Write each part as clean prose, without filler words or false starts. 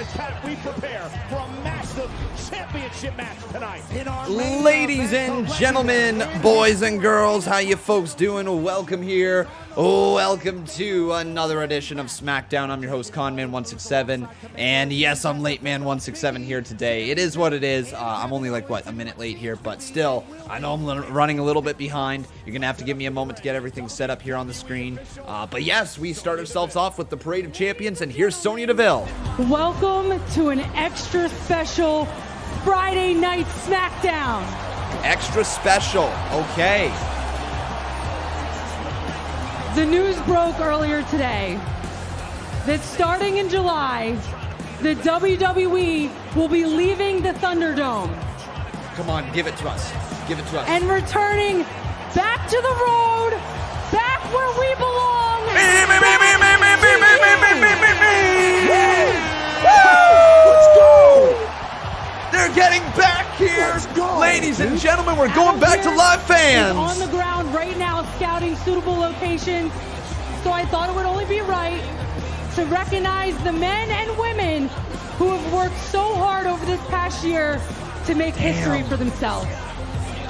as we prepare for a massive championship match tonight. Ladies and gentlemen, boys and girls, how you folks doing? Welcome here. Welcome to another edition of SmackDown. I'm your host, Conman167, and yes, I'm Late Man 167 here today. It is what it is. I'm only like, a minute late here, but still, I know I'm running a little bit behind. You're gonna have to give me a moment to get everything set up here on the screen. But yes, we start ourselves off with the Parade of Champions, and here's Sonya Deville. Welcome to an extra special Friday Night SmackDown. Extra special, okay. The news broke earlier today that starting in July, the WWE will be leaving the Thunderdome. Come on, give it to us. Give it to us. And returning back to the road, back where we belong. Let's go! They're getting back here. Let's go. Ladies and gentlemen, we're going back to live fans. On the ground right now scouting suitable locations. So I thought it would only be right to recognize the men and women who have worked so hard over this past year to make history for themselves.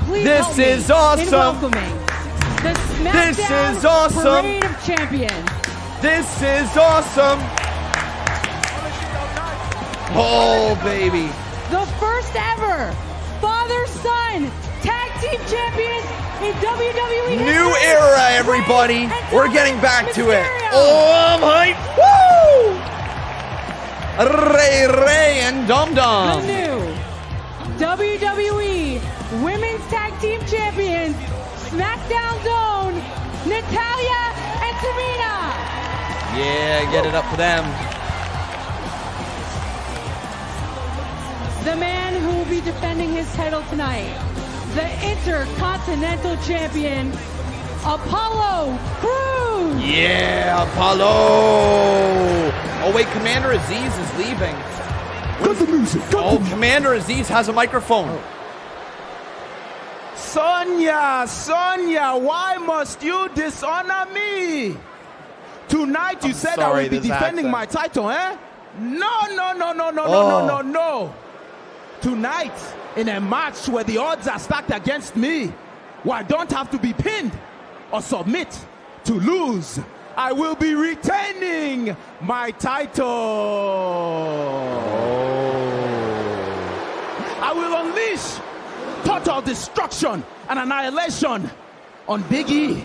Please This is awesome. in welcoming the SmackDown Parade of Champions. This is awesome. Oh, baby. The first ever father-son tag team champions in WWE New history. era, everybody. And We're getting back to it. Mysterio. Oh, I'm hyped. Woo! Ray and Dum The Dum. new WWE Women's Tag Team Champions, SmackDown Zone, Natalya and Tamina. Yeah, get it up for them. The man who will be defending his title tonight, the Intercontinental Champion, Apollo Crews. Yeah, Apollo. Oh, wait, Commander Aziz is leaving. Cut the music. Oh, Commander Aziz has a microphone. Sonya, why must you dishonor me? Tonight you said I sorry, will be this defending accent. my title, eh? No. Tonight, in a match where the odds are stacked against me, where I don't have to be pinned or submit to lose, I will be retaining my title. I will unleash total destruction and annihilation on Big E,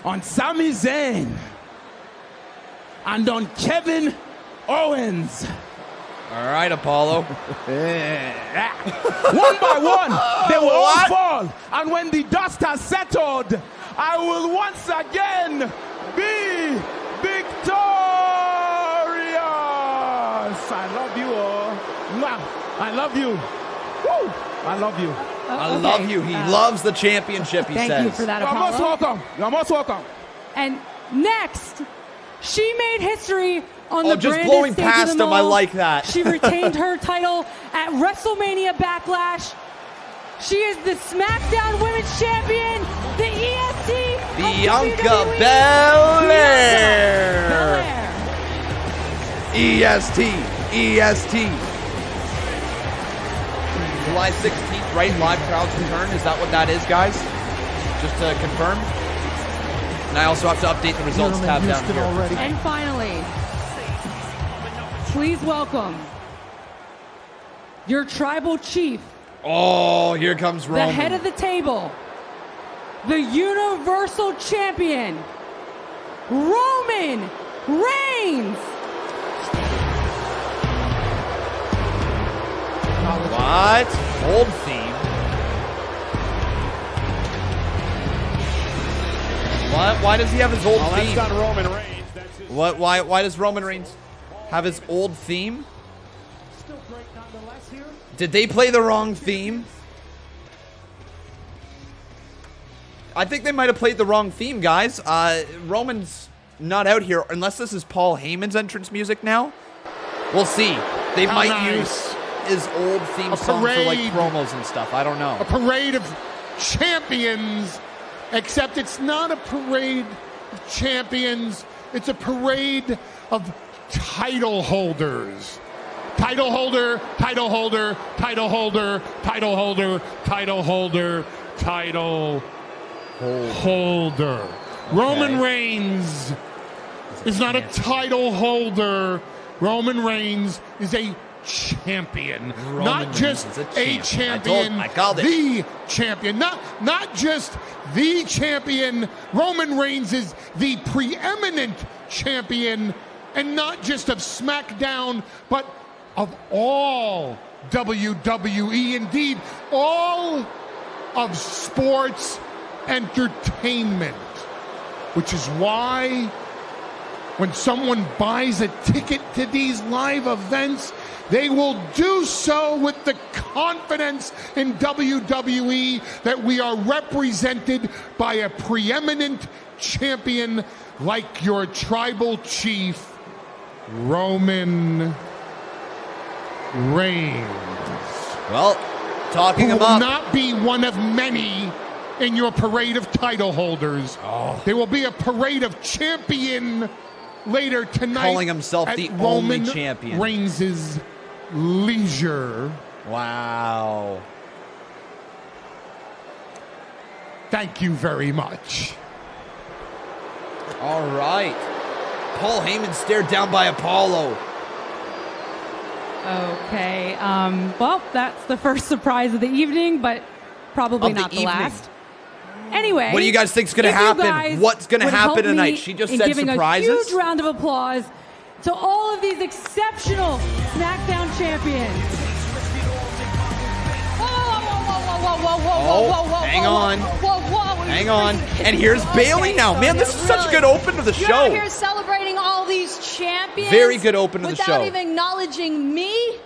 on Sami Zayn, and on Kevin Owens. All right, Apollo. One by one, they will all fall. And when the dust has settled, I will once again be victorious. I love you all. Mwah. I love you. Woo. I love you. I love you. He loves the championship, he Thank says. you for that, You're most Apollo. welcome. You're most welcome. And next, she made history on Oh, the just branded blowing stage past of them him, I all. like that. She retained her title at WrestleMania Backlash. She is the SmackDown Women's Champion, the EST of Bianca WWE. Belair. Belair. EST. July 16th, right? Live crowds return. Is that what that is, guys? Just to confirm. And I also have to update the results tab down here. And finally, please welcome your tribal chief, Oh, here comes Roman. the head of the table, the Universal Champion, Roman Reigns. What? Old theme. What? Why does he have his old Well, that's theme? not Roman Reigns. That's his What? Why does Roman Reigns have his old theme? still great nonetheless here. Did they play the wrong theme? I think they might have played the wrong theme, guys. Roman's not out here unless this is Paul Heyman's entrance music now. We'll see. They How might nice. use his old theme A song for like parade. promos and stuff. I don't know. A parade of champions, except it's not a parade of champions. It's a parade of title holders. Title holder, title holder, title holder, title holder, title holder, title holder. Roman Reigns is not a title holder. Roman Reigns is a champion. Not just a champion, I called it. The champion. Not just the champion. Roman Reigns is the preeminent champion, and not just of SmackDown, but of all WWE, indeed all of sports entertainment. Which is why when someone buys a ticket to these live events, they will do so with the confidence in WWE that we are represented by a preeminent champion like your tribal chief, Roman Reigns. Well, talking who will about not be one of many in your parade of title holders. There will be a parade of champion later tonight, calling himself at the Roman only champion. Reigns' leisure. Wow. Thank you very much. All right. Paul Heyman stared down by Apollo. Okay. Well, that's the first surprise of the evening, but probably not the last. Anyway, what do you guys think's going to happen? What's going to happen tonight? She just said surprises. A huge round of applause to all of these exceptional SmackDown champions. Hang on. Hang on. And here's Bayley now. Man, this is such a good open to the show. You're out here celebrating all these champions. Very good open to the show. Without even acknowledging me.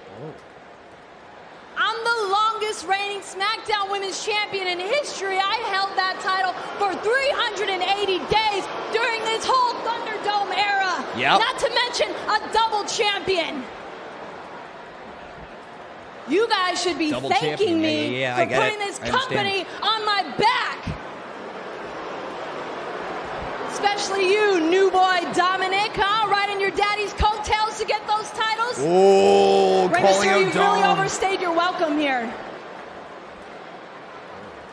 I'm the longest reigning SmackDown Women's Champion in history. I held that title for 380 days during this whole Thunderdome era. Yep. Not to mention a double champion. You guys should be thanking me for putting this company on my back. Especially you, new boy Dominic, huh? Riding your daddy's coattails to get those titles. Oh, calling out you've really overstayed your welcome here.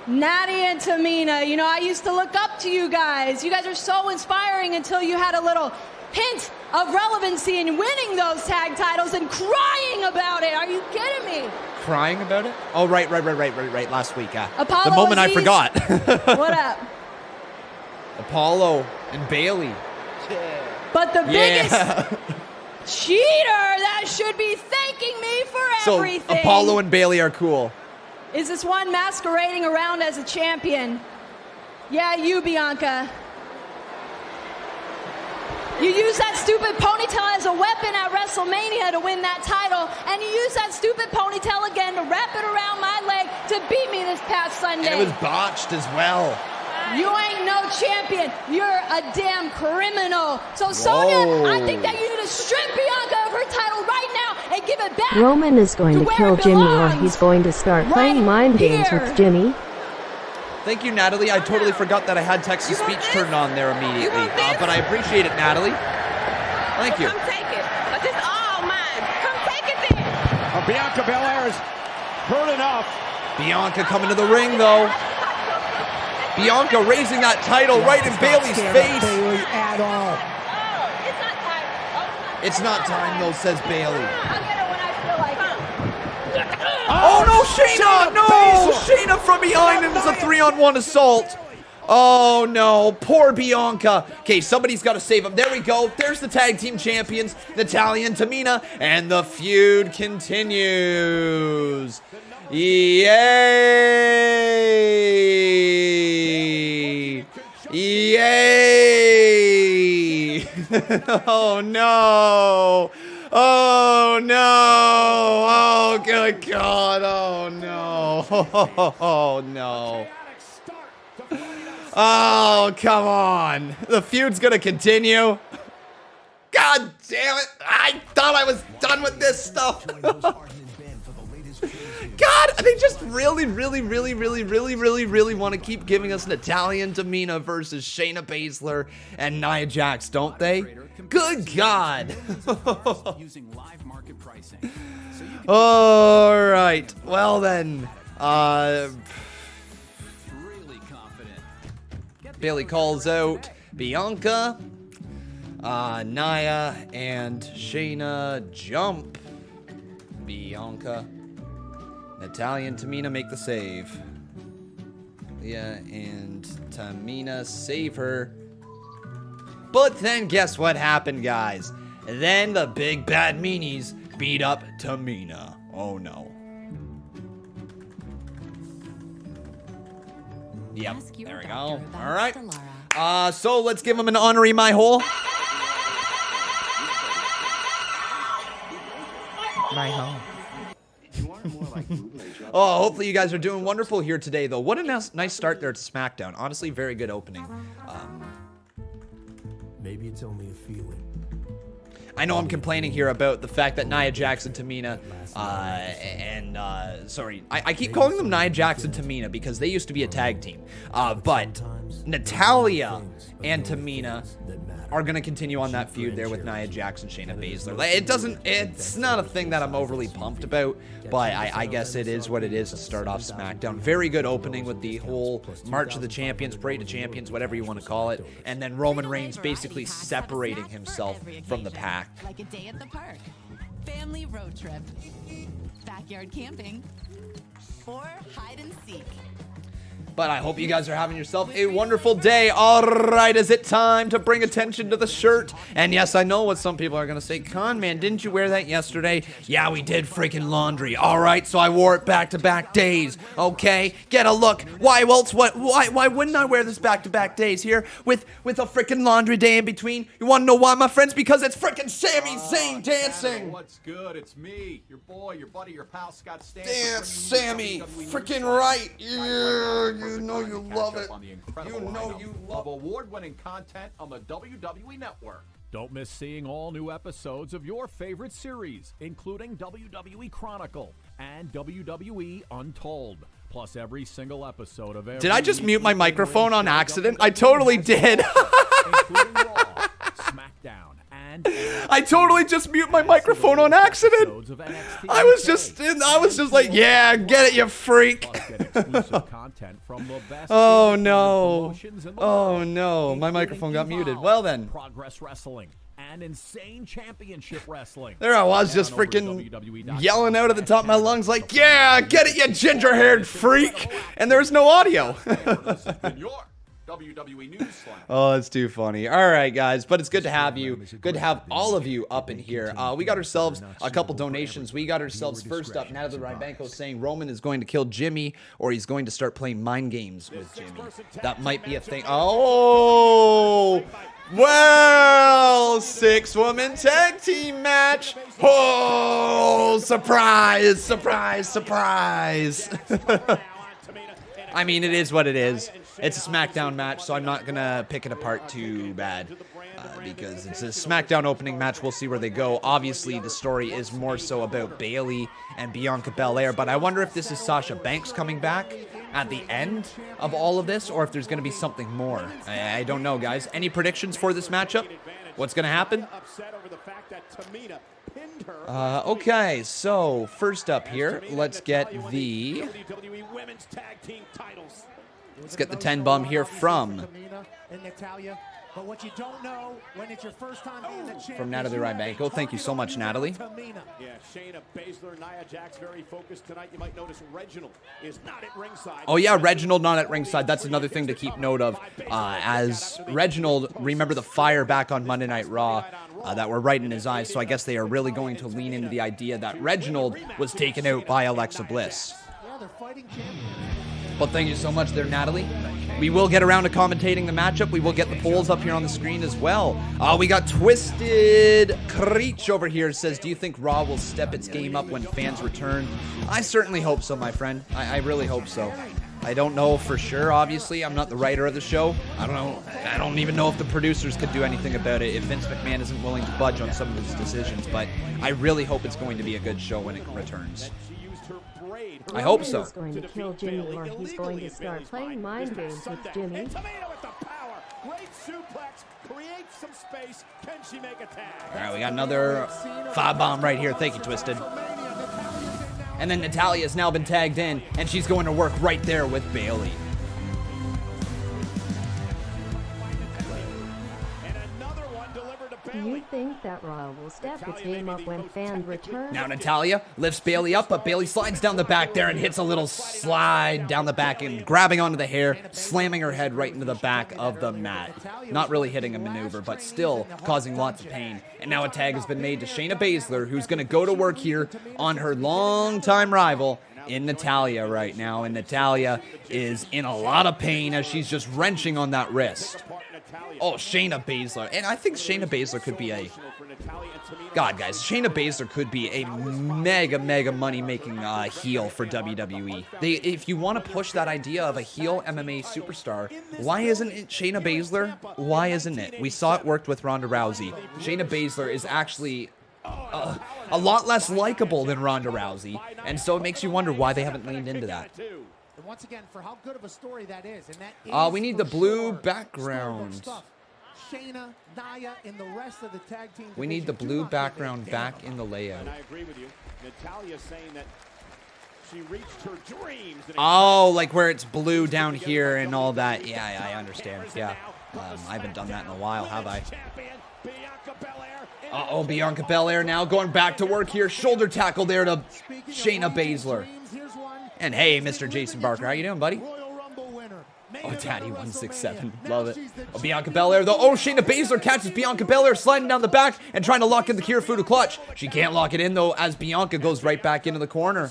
Natty and Tamina, you know, I used to look up to you guys. You guys are so inspiring until you had a little hint of relevancy in winning those tag titles and crying about it. Are you kidding me? Crying about it? Oh, right. Last week. Apollo the moment Aziz, I forgot. What up? Apollo and Bayley. But the biggest cheater that should be thanking me for everything. So Apollo and Bayley are cool. Is this one masquerading around as a champion? Yeah, you, Bianca. You used that stupid ponytail as a weapon at WrestleMania to win that title, and you used that stupid ponytail again to wrap it around my leg to beat me this past Sunday. And it was botched as well. You ain't no champion. You're a damn criminal. So, Sonya, I think that you need to strip Bianca of her title right now and give it back. Roman is going to kill Jimmy, or he's going to start playing mind games with Jimmy. Thank you, Natalie. I totally forgot that I had text-to-speech turned on there immediately. But I appreciate it, Natalie. Thank you. Come take it. But it's all mine. Come take it then. Bianca Belair is hurt enough. Bianca coming to the ring, though. Bianca raising that title right in Bayley's face. Bayley at all. It's not time. It's not time, though, says Bayley. I'll get her when I feel like it. Oh, no, Shayna! No! Shayna from behind, and it's a 3-on-1 assault. Oh, no. Poor Bianca. Okay, somebody's got to save him. There we go. There's the tag team champions, Natalya and Tamina, and the feud continues. Yay! Yay! Oh, no! Oh, no! Oh, good God! Oh, no! Oh, no! Oh, come on! The feud's gonna continue. God damn it! I thought I was done with this stuff. God, they just really want to keep giving us Natalya and Tamina versus Shayna Baszler and Nia Jax, don't they? Good God. All right. Well then, Bailey calls out Bianca, Nia, and Shayna jump. Bianca, Natalya, and Tamina make the save. Leah and Tamina save her. But then guess what happened, guys? Then the big bad meanies beat up Tamina. Oh no. Yep, there we go. All right. So let's give him an honorary my hole. My hole. Oh, hopefully you guys are doing wonderful here today, though. What a nice start there to SmackDown. Honestly, very good opening. Maybe it's only a feeling. I know I'm complaining here about the fact that Nia Jax and Tamina, sorry, I keep calling them Nia Jax and Tamina because they used to be a tag team. But Natalya and Tamina are going to continue on that feud there with Nia Jax and Shayna Baszler. It's not a thing that I'm overly pumped about, but I guess it is what it is to start off SmackDown. Very good opening with the whole March of the Champions, Parade of Champions, whatever you want to call it, and then Roman Reigns basically separating himself from the pack. Like a day at the park, family road trip, backyard camping, or hide and seek. But I hope you guys are having yourself a wonderful day. All right, is it time to bring attention to the shirt? And yes, I know what some people are going to say. Con, man, didn't you wear that yesterday? Yeah, we did freaking laundry. All right, so I wore it back-to-back days. Okay, get a look. Why else? Why wouldn't I wear this back-to-back days here with a freaking laundry day in between? You want to know why, my friends? Because it's freaking Sami Zayn dancing. What's good? It's me, your boy, your buddy, your pal, Scott Stanley. Dance, Sammy. Freaking right. Yeah. You know you love it. You know you love of award-winning content on the WWE Network. Don't miss seeing all new episodes of your favorite series, including WWE Chronicle and WWE Untold. Plus every single episode of every... Did I just mute my microphone on accident? I totally did. Including Raw, SmackDown, and... I totally just mute my microphone on accident. I was just like, yeah, get it, you freak. Oh no. Oh no, my microphone got muted. Well then. Progress Wrestling and Insane Championship Wrestling. There I was, just freaking yelling out at the top of my lungs like, yeah, get it, you ginger-haired freak. And there was no audio. WWE News. Oh, that's too funny. All right, guys, but it's good to have you. Good to have all of you up in here. We got ourselves a couple donations. We got ourselves first up, Natalie Rybanko saying Roman is going to kill Jimmy or he's going to start playing mind games with Jimmy. That might be a thing. Oh, well, 6-woman tag team match. Oh, surprise, surprise, surprise. I mean, it is what it is. It's a SmackDown match, so I'm not going to pick it apart too bad because it's a SmackDown opening match. We'll see where they go. Obviously, the story is more so about Bayley and Bianca Belair, but I wonder if this is Sasha Banks coming back at the end of all of this or if there's going to be something more. I don't know, guys. Any predictions for this matchup? What's going to happen? Okay, so first up here, let's get the... Let's get the 10 bum here from Natalie Rybanko. Thank you so much, Natalie. Yeah, Shayna Baszler, Nia Jax very focused tonight. You might notice Reginald is not at ringside. Oh yeah, Reginald not at ringside. That's another thing to keep note of. As Reginald, remember the fire back on Monday Night Raw that were right in his eyes. So I guess they are really going to lean into the idea that Reginald was taken out by Alexa Bliss. Well, thank you so much there, Natalie. We will get around to commentating the matchup. We will get the polls up here on the screen as well. We got Twisted Creech over here. Says, do you think Raw will step its game up when fans return? I certainly hope so, my friend. I really hope so. I don't know for sure, obviously. I'm not the writer of the show. I don't know. I don't even know if the producers could do anything about it if Vince McMahon isn't willing to budge on some of his decisions. But I really hope it's going to be a good show when it returns. I hope so. He's going to kill Jimmy or he's going to start playing mind games with Jimmy. Great suplex, creates some space. Can she make a tag? All right, we got another firebomb right here. Thank you, Twisted. And then Natalya's now been tagged in, and she's going to work right there with Bayley. Do you think that Raw will step its game up when fans return? Now Natalya lifts Bayley up, but Bayley slides down the back there and hits a little slide down the back and grabbing onto the hair, slamming her head right into the back of the mat. Not really hitting a maneuver, but still causing lots of pain. And now a tag has been made to Shayna Baszler, who's going to go to work here on her longtime rival in Natalya right now. And Natalya is in a lot of pain as she's just wrenching on that wrist. Oh, Shayna Baszler. And I think Shayna Baszler could be a... God, guys, Shayna Baszler could be a mega money-making heel for WWE. If you want to push that idea of a heel MMA superstar, why isn't it Shayna Baszler? Why isn't it? We saw it worked with Ronda Rousey. Shayna Baszler is actually a lot less likable than Ronda Rousey, and so it makes you wonder why they haven't leaned into that. And once again, for how good of a story that is, and that is we need the blue background. Shayna, Nia, and the rest of the tag team. We need the blue background back in the layout. And I agree with you. Natalya saying that she reached her dreams. Oh, like where it's blue down here and all that. Yeah, I understand. Yeah. I haven't done that in a while, have I? Uh-oh, Bianca Belair now going back to work here. Shoulder tackle there to Shayna Baszler. And hey, Mr. Jason Barker, how you doing, buddy? Oh, Daddy 167, love it. Oh, Bianca Belair, though. Oh, Shayna Baszler catches Bianca Belair sliding down the back and trying to lock in the Kirifuda clutch. She can't lock it in, though, as Bianca goes right back into the corner.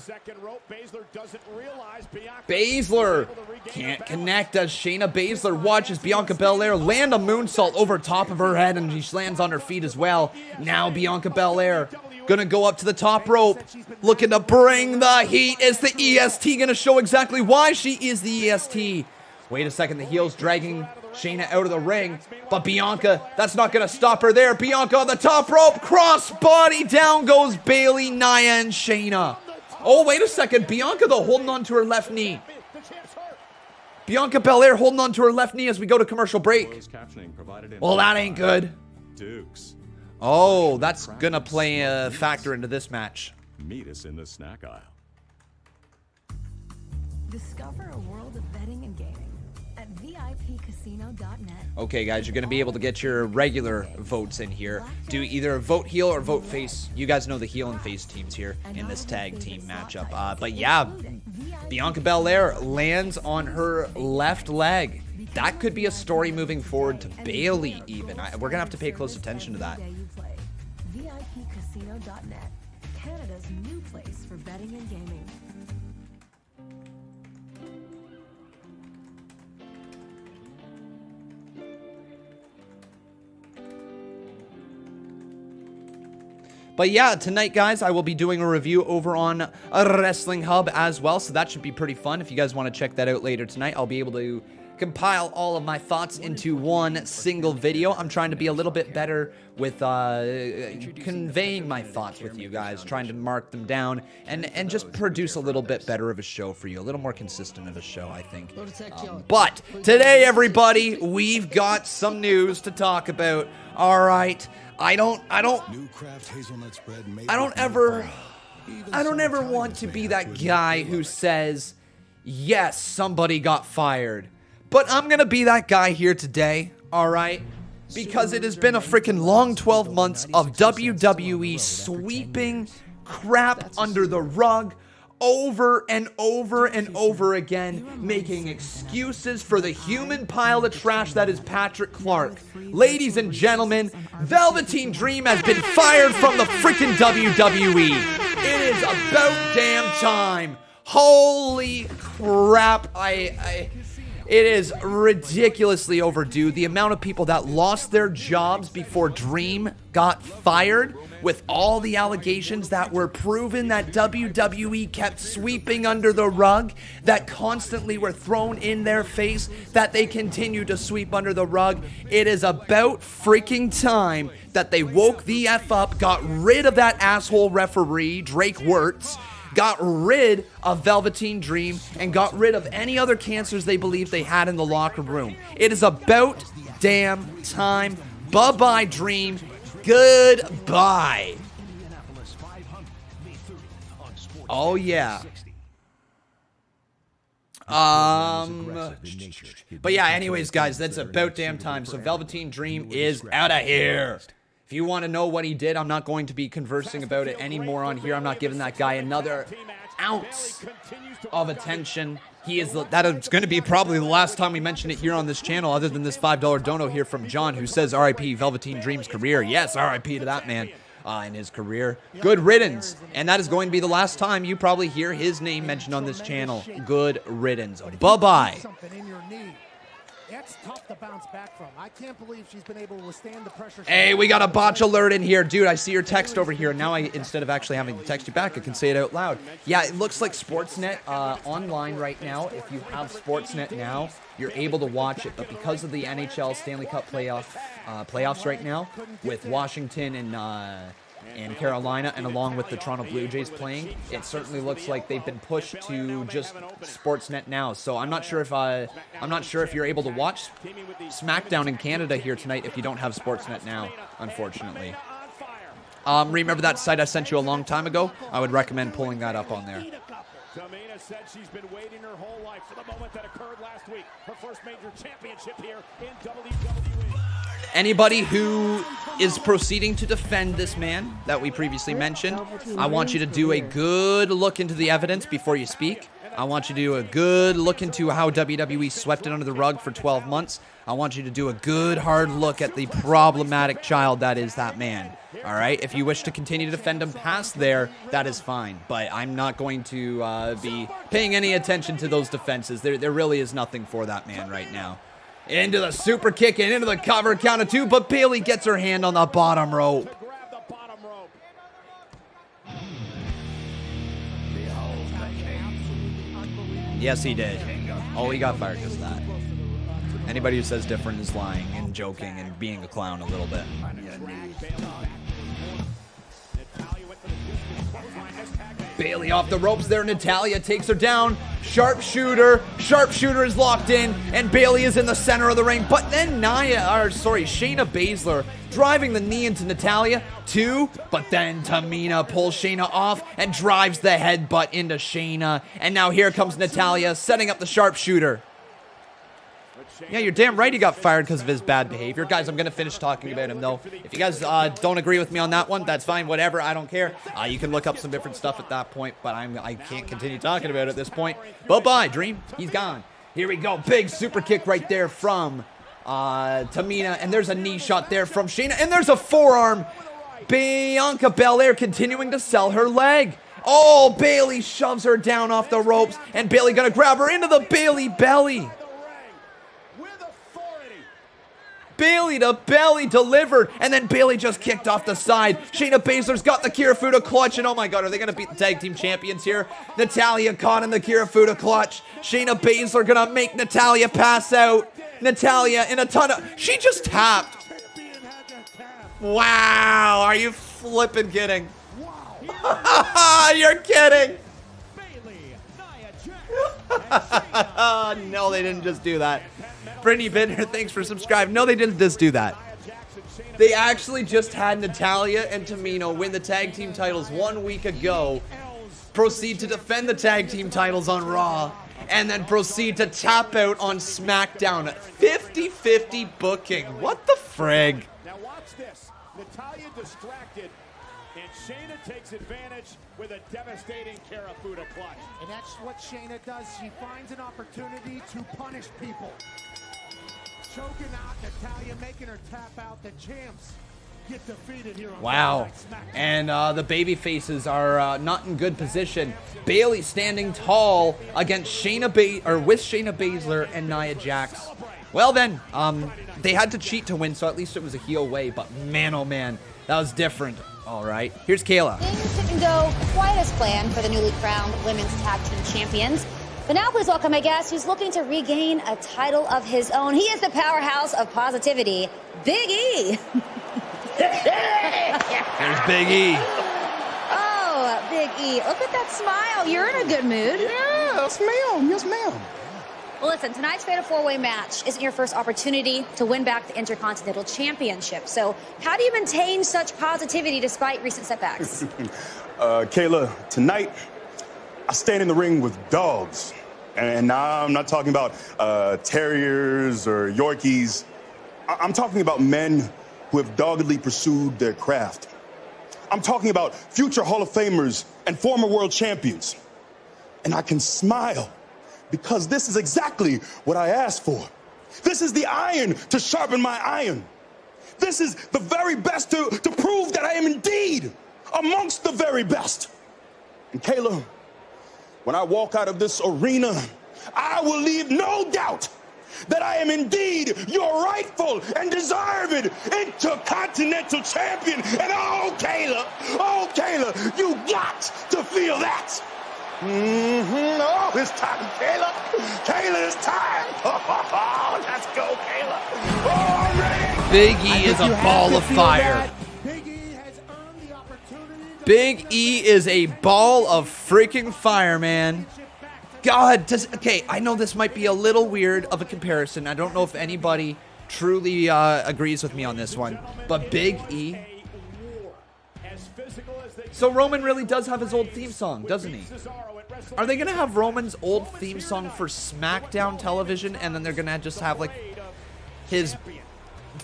Baszler can't connect as Shayna Baszler watches Bianca Belair land a moonsault over top of her head, and she lands on her feet as well. Now Bianca Belair gonna go up to the top rope, looking to bring the heat. Is the EST gonna show exactly why she is the EST? Wait a second, the heel's dragging Shayna out of the ring, but Bianca, that's not gonna stop her there. Bianca on the top rope, cross body, down goes Bayley, Nia, and Shayna. Oh, wait a second, Bianca though holding on to her left knee. Bianca Belair holding on to her left knee as we go to commercial break. Well, that ain't good. Dukes. Oh, that's gonna play a factor into this match. Meet us in the snack aisle. Discover a world of betting and gaming at VIPcasino.net. Okay, guys, you're gonna be able to get your regular votes in here. Do either vote heel or vote face. You guys know the heel and face teams here in this tag team matchup. But yeah, Bianca Belair lands on her left leg. That could be a story moving forward to Bayley even. We're gonna have to pay close attention to that. VIPcasino.net, Canada's new place for betting and gaming. But yeah, tonight, guys, I will be doing a review over on Wrestling Hub as well, so that should be pretty fun. If you guys want to check that out later tonight, I'll be able to compile all of my thoughts into one single video. I'm trying to be a little bit better with conveying my thoughts with you guys, trying to mark them down and just produce a little bit better of a show for you, a little more consistent of a show, I think. But today, everybody, we've got some news to talk about. All right, I don't ever want to be that guy who says, yes, somebody got fired. But I'm going to be that guy here today, all right? Because it has been a freaking long 12 months of WWE sweeping crap under the rug over and over and over again, making excuses for the human pile of trash that is Patrick Clark. Ladies and gentlemen, Velveteen Dream has been fired from the freaking WWE. It is about damn time. Holy crap, it is ridiculously overdue. The amount of people that lost their jobs before Dream got fired, with all the allegations that were proven that WWE kept sweeping under the rug, that constantly were thrown in their face, that they continue to sweep under the rug. It is about freaking time that they woke the F up, got rid of that asshole referee, Drake Wirtz, got rid of Velveteen Dream, and got rid of any other cancers they believed they had in the locker room. It is about damn time. Bye-bye, Dream. Goodbye. Oh, yeah. But yeah, anyways, guys, that's about damn time. So Velveteen Dream is out of here. If you want to know what he did, I'm not going to be conversing about it anymore on here. I'm not giving that guy another ounce of attention. That is going to be probably the last time we mention it here on this channel, other than this $5 dono here from John, who says RIP Velveteen Dream's career. Yes, RIP to that man in his career. Good riddance. And that is going to be the last time you probably hear his name mentioned on this channel. Good riddance. Bye-bye. That's tough to bounce back from. I can't believe she's been able to withstand the pressure. Hey, we got a botch alert in here. Dude, I see your text over here. Now, instead of actually having to text you back, I can say it out loud. Yeah, it looks like Sportsnet online right now. If you have Sportsnet now, you're able to watch it. But because of the NHL Stanley Cup playoffs right now, with Washington and Carolina, and along with the Toronto Blue Jays playing, it certainly looks like they've been pushed to just Sportsnet now. So I'm not sure if you're able to watch SmackDown in Canada here tonight if you don't have Sportsnet now, unfortunately. Remember that site I sent you a long time ago? I would recommend pulling that up on there. Tamina said she's been waiting her whole life for the moment that occurred last week. Her first major championship here in WWE. Anybody who is proceeding to defend this man that we previously mentioned, I want you to do a good look into the evidence before you speak. I want you to do a good look into how WWE swept it under the rug for 12 months. I want you to do a good hard look at the problematic child that is that man. All right? If you wish to continue to defend him past there, that is fine. But I'm not going to be paying any attention to those defenses. There really is nothing for that man right now. Into the super kick and into the cover, count of two, but Bayley gets her hand on the bottom rope. Yes, he did. Oh, he got fired because of that. Anybody who says different is lying and joking and being a clown a little bit. Bayley off the ropes there. Natalya takes her down. Sharpshooter. Sharpshooter is locked in, and Bayley is in the center of the ring. But then Shayna Baszler driving the knee into Natalya. But then Tamina pulls Shayna off and drives the headbutt into Shayna. And now here comes Natalya setting up the sharpshooter. Yeah, you're damn right he got fired because of his bad behavior. Guys, I'm going to finish talking about him, though. If you guys don't agree with me on that one, that's fine. Whatever, I don't care. You can look up some different stuff at that point, but I can't continue talking about it at this point. Bye-bye, Dream. He's gone. Here we go. Big super kick right there from Tamina, and there's a knee shot there from Shayna, and there's a forearm. Bianca Belair continuing to sell her leg. Oh, Bayley shoves her down off the ropes, and Bayley going to grab her into the Bayley belly. Bayley to belly delivered, and then Bayley just kicked off the side. Shayna Baszler's got the Kirifuda clutch, and oh my god, are they going to beat the tag team champions here? Natalya caught in the Kirifuda clutch. Shayna Baszler going to make Natalya pass out. Natalya in a ton of... She just tapped. Wow, are you flipping kidding? You're kidding. No, they didn't just do that. Brittany Bittner, thanks for subscribing. No, they didn't just do that. They actually just had Natalya and Tamina win the tag team titles 1 week ago, proceed to defend the tag team titles on Raw, and then proceed to tap out on SmackDown. 50-50 booking. What the frig? Now watch this. Natalya distracted, and Shayna takes advantage with a devastating Kirifuda clutch. And that's what Shayna does. She finds an opportunity to punish people. Choking out Natalya, making her tap out. The champs get defeated here on wow. And the baby faces are not in good position. Bayley standing tall against with Shayna Baszler and Nia Jax. Well then, they had to cheat to win, so at least it was a heel way, but man oh man, that was different. All right, here's Kayla. Things didn't go quite as planned for the newly crowned women's tag team champions. But now please welcome my guest who's looking to regain a title of his own. He is the powerhouse of positivity, Big E. There's Big E. Oh, Big E, look at that smile. You're in a good mood. Yes, ma'am. Yes, ma'am. Well, listen, tonight's Fatal 4-Way match isn't your first opportunity to win back the Intercontinental Championship. So how do you maintain such positivity despite recent setbacks? Kayla, tonight, I stand in the ring with dogs. And now I'm not talking about terriers or Yorkies. I'm talking about men who have doggedly pursued their craft. I'm talking about future Hall of Famers and former world champions. And I can smile because this is exactly what I asked for. This is the iron to sharpen my iron. This is the very best to prove that I am indeed amongst the very best. And Kayla, when I walk out of this arena, I will leave no doubt that I am indeed your rightful and deserved Intercontinental Champion. And oh, Kayla, you got to feel that. Oh, it's time, Kayla. Kayla, it's time. Oh, let's go, Kayla. Oh, I'm ready. Big E is a ball of fire. Big E is a ball of freaking fire, man. God, okay, I know this might be a little weird of a comparison. I don't know if anybody truly agrees with me on this one, but Big E. So Roman really does have his old theme song, doesn't he? Are they going to have Roman's old theme song for SmackDown television, and then they're going to just have, like, his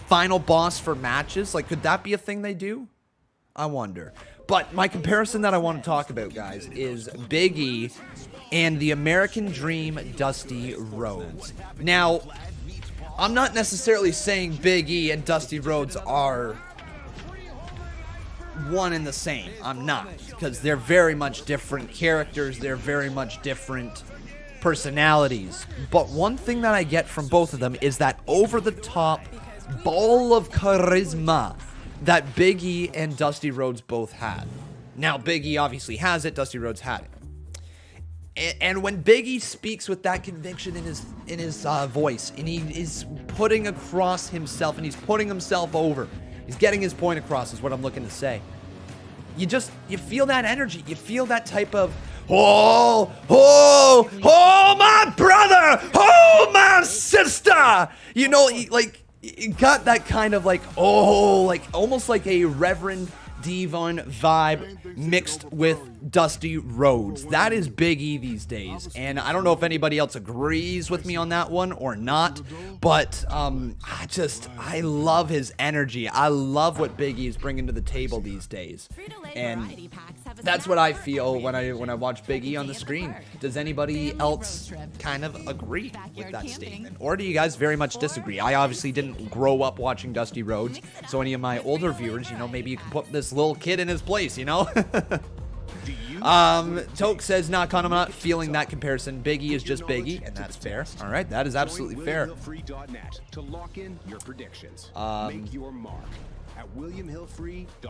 final boss for matches? Like, could that be a thing they do? I wonder. But my comparison that I want to talk about, guys, is Big E and the American Dream, Dusty Rhodes. Now, I'm not necessarily saying Big E and Dusty Rhodes are one and the same. I'm not, because they're very much different characters. They're very much different personalities. But one thing that I get from both of them is that over-the-top ball of charisma that Big E and Dusty Rhodes both had. Now, Big E obviously has it. Dusty Rhodes had it. And when Big E speaks with that conviction in his voice, and he is putting across himself, and he's putting himself over, he's getting his point across, is what I'm looking to say. You feel that energy. You feel that type of, oh, my brother, oh, my sister. You know, it got that kind of like, almost like a Reverend Devon vibe mixed with Dusty Rhodes. That is Big E these days, and I don't know if anybody else agrees with me on that one or not, but I love his energy. I love what Big E is bringing to the table these days, and that's what I feel when I watch Big E on the screen. Does anybody else kind of agree with that statement, or do you guys very much disagree? I obviously didn't grow up watching Dusty Rhodes, so any of my older viewers, maybe you can put this little kid in his place, Toke says, I'm not feeling that comparison. Big E is just Big E, and that's fair. All right, that is absolutely fair.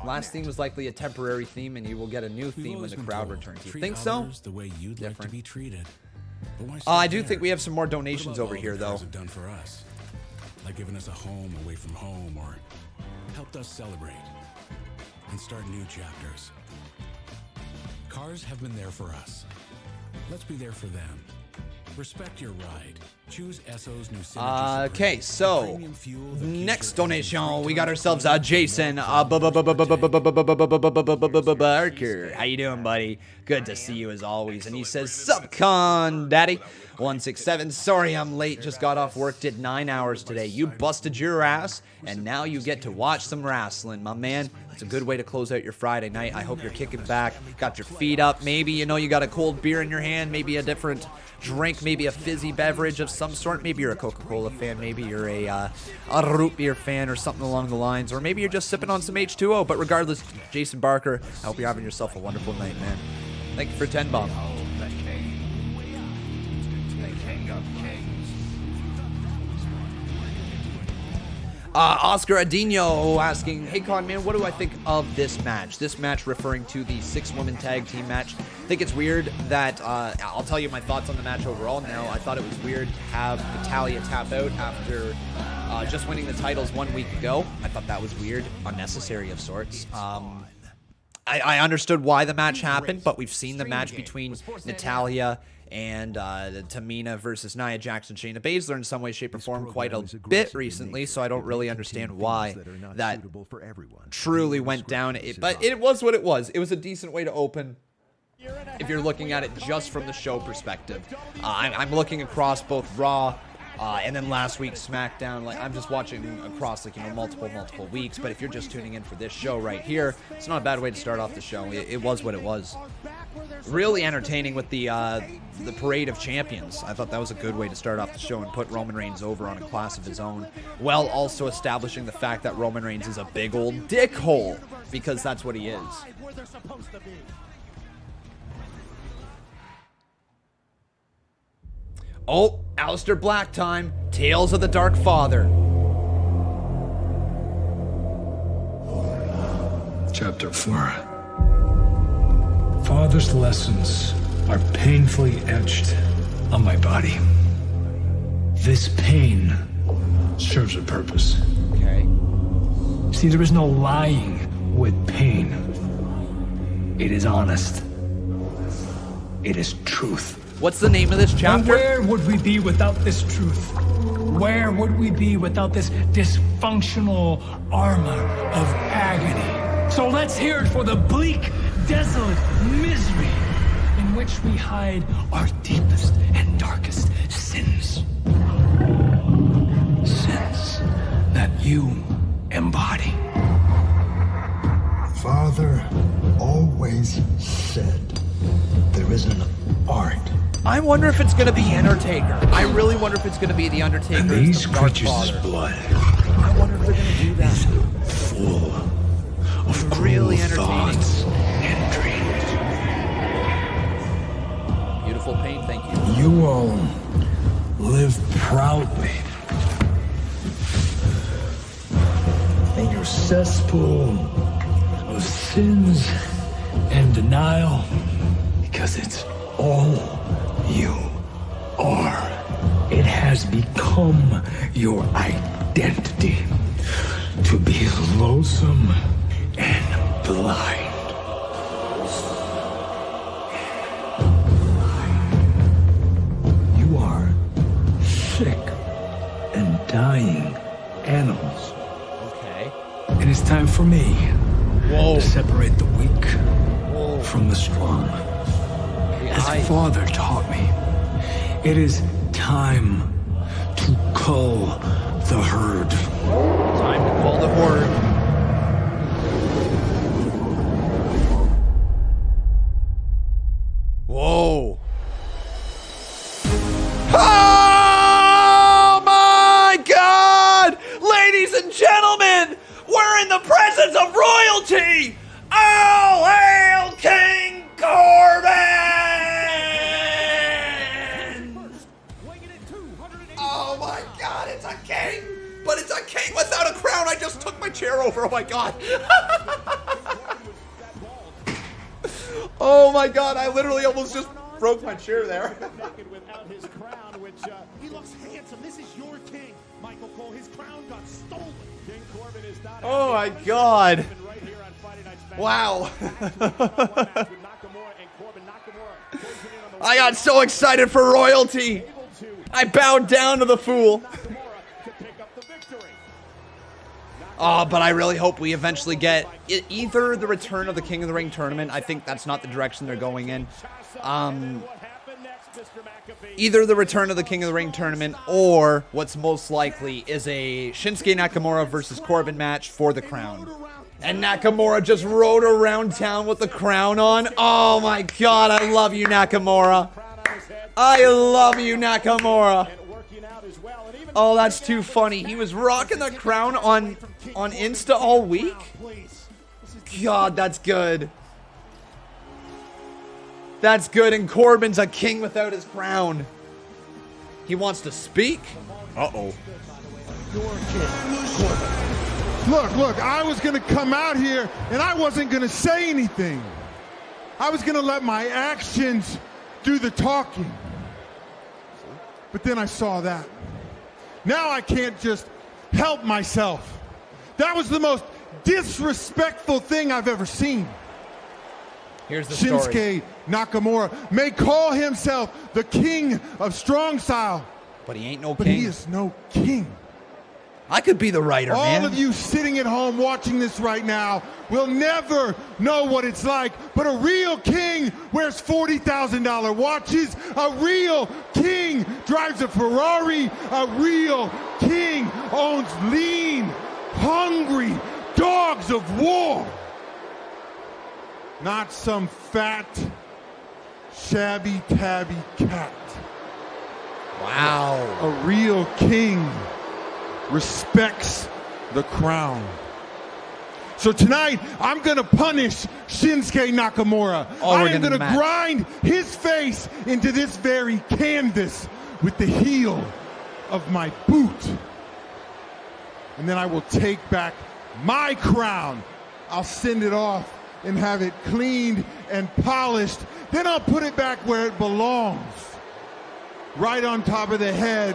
Last theme was likely a temporary theme, and you will get a new theme when the crowd returns. You think so? Different. I do think we have some more donations over here, though. Done for us, like giving us a home away from home, or helped us celebrate and start new chapters. Cars have been there for us. Let's be there for them. Respect your ride. Choose Esso's new Synergy. Okay, so next donation, we got ourselves Jason Barker. How you doing, buddy? Good to see you as always. And he says, "Subcon Daddy 167. Sorry I'm late. Just got off work. Did 9 hours today. You busted your ass, and now you get to watch some wrestling, my man. It's a good way to close out your Friday night. I hope you're kicking back, got your feet up. Maybe you got a cold beer in your hand. Maybe a different drink, maybe a fizzy beverage of some sort. Maybe you're a Coca-Cola fan. Maybe you're a root beer fan or something along the lines. Or maybe you're just sipping on some H2O. But regardless, Jason Barker, I hope you're having yourself a wonderful night, man. Thank you for 10 bomb. Oscar Adino asking, hey Con man, what do I think of this match? This match referring to the 6-woman tag team match. I think it's weird that, I'll tell you my thoughts on the match overall now. I thought it was weird to have Natalya tap out after just winning the titles 1 week ago. I thought that was weird, unnecessary of sorts. I understood why the match happened, but we've seen the match between Natalya and Tamina versus Nia Jax and Shayna Baszler in some way, shape, or form quite a bit recently, so I don't really understand why that truly went down. But it was what it was. It was a decent way to open if you're looking at it just from the show perspective. I'm looking across both Raw and then last week's SmackDown. Like, I'm just watching across, like, you know, multiple weeks. But if you're just tuning in for this show right here, it's not a bad way to start off the show. It was what it was. Really entertaining with the Parade of Champions. I thought that was a good way to start off the show and put Roman Reigns over on a class of his own, while also establishing the fact that Roman Reigns is a big old dickhole, because that's what he is. Oh, Aleister Black time. Tales of the Dark Father. Chapter 4. Father's lessons are painfully etched on my body. This pain serves a purpose. Okay. See, there is no lying with pain. It is honest. It is truth. What's the name of this chapter? And where would we be without this truth? Where would we be without this dysfunctional armor of agony? So let's hear it for the bleak, desolate misery in which we hide our deepest and darkest sins. Sins that you embody. Father always said there is an art. I wonder if it's going to be Undertaker. I really wonder if it's going to be The Undertaker. And these creatures' blood, I wonder if they're going to do that. Full of really cruel entertaining. thoughts and dreams. Beautiful paint, thank you. You all live proudly in your cesspool of sins and denial, because it's all you are. It has become your identity to be loathsome and blind. You are sick and dying animals. Okay. It is time for me to separate the weak from the strong. As Father taught me, it is time to cull the herd. Time to cull the herd. Whoa. Oh my God! Ladies and gentlemen, we're in the presence of royalty! All hail King Corbin! Oh my God, it's a king! But it's a king without a crown! I just took my chair over, oh my God! Oh my God, I literally almost just broke my chair there. Without his crown, which he looks handsome. This is your king, Michael Cole. His crown got stolen. King Corbin is not. Oh my God! Wow! I got so excited for royalty. I bowed down to the fool. Oh, but I really hope we eventually get either the return of the King of the Ring tournament. I think that's not the direction they're going in. Either the return of the King of the Ring tournament, or what's most likely is a Shinsuke Nakamura versus Corbin match for the crown. And Nakamura just rode around town with the crown on. Oh my God, I love you, Nakamura. I love you, Nakamura. Oh, that's too funny. He was rocking the crown on Insta all week? God, that's good. That's good, and Corbin's a king without his crown. He wants to speak? Uh-oh. Look, I was going to come out here and I wasn't going to say anything. I was going to let my actions do the talking. But then I saw that. Now I can't just help myself. That was the most disrespectful thing I've ever seen. Here's the story. Shinsuke Nakamura may call himself the king of strong style, but he ain't no but king. he is no king. I could be the writer, man. All of you sitting at home watching this right now will never know what it's like, but a real king wears $40,000 watches. A real king drives a Ferrari. A real king owns lean, hungry dogs of war. Not some fat, shabby, tabby cat. Wow. A real king respects the crown. So tonight, I'm going to punish Shinsuke Nakamura. I am going to grind his face into this very canvas with the heel of my boot. And then I will take back my crown. I'll send it off and have it cleaned and polished. Then I'll put it back where it belongs. Right on top of the head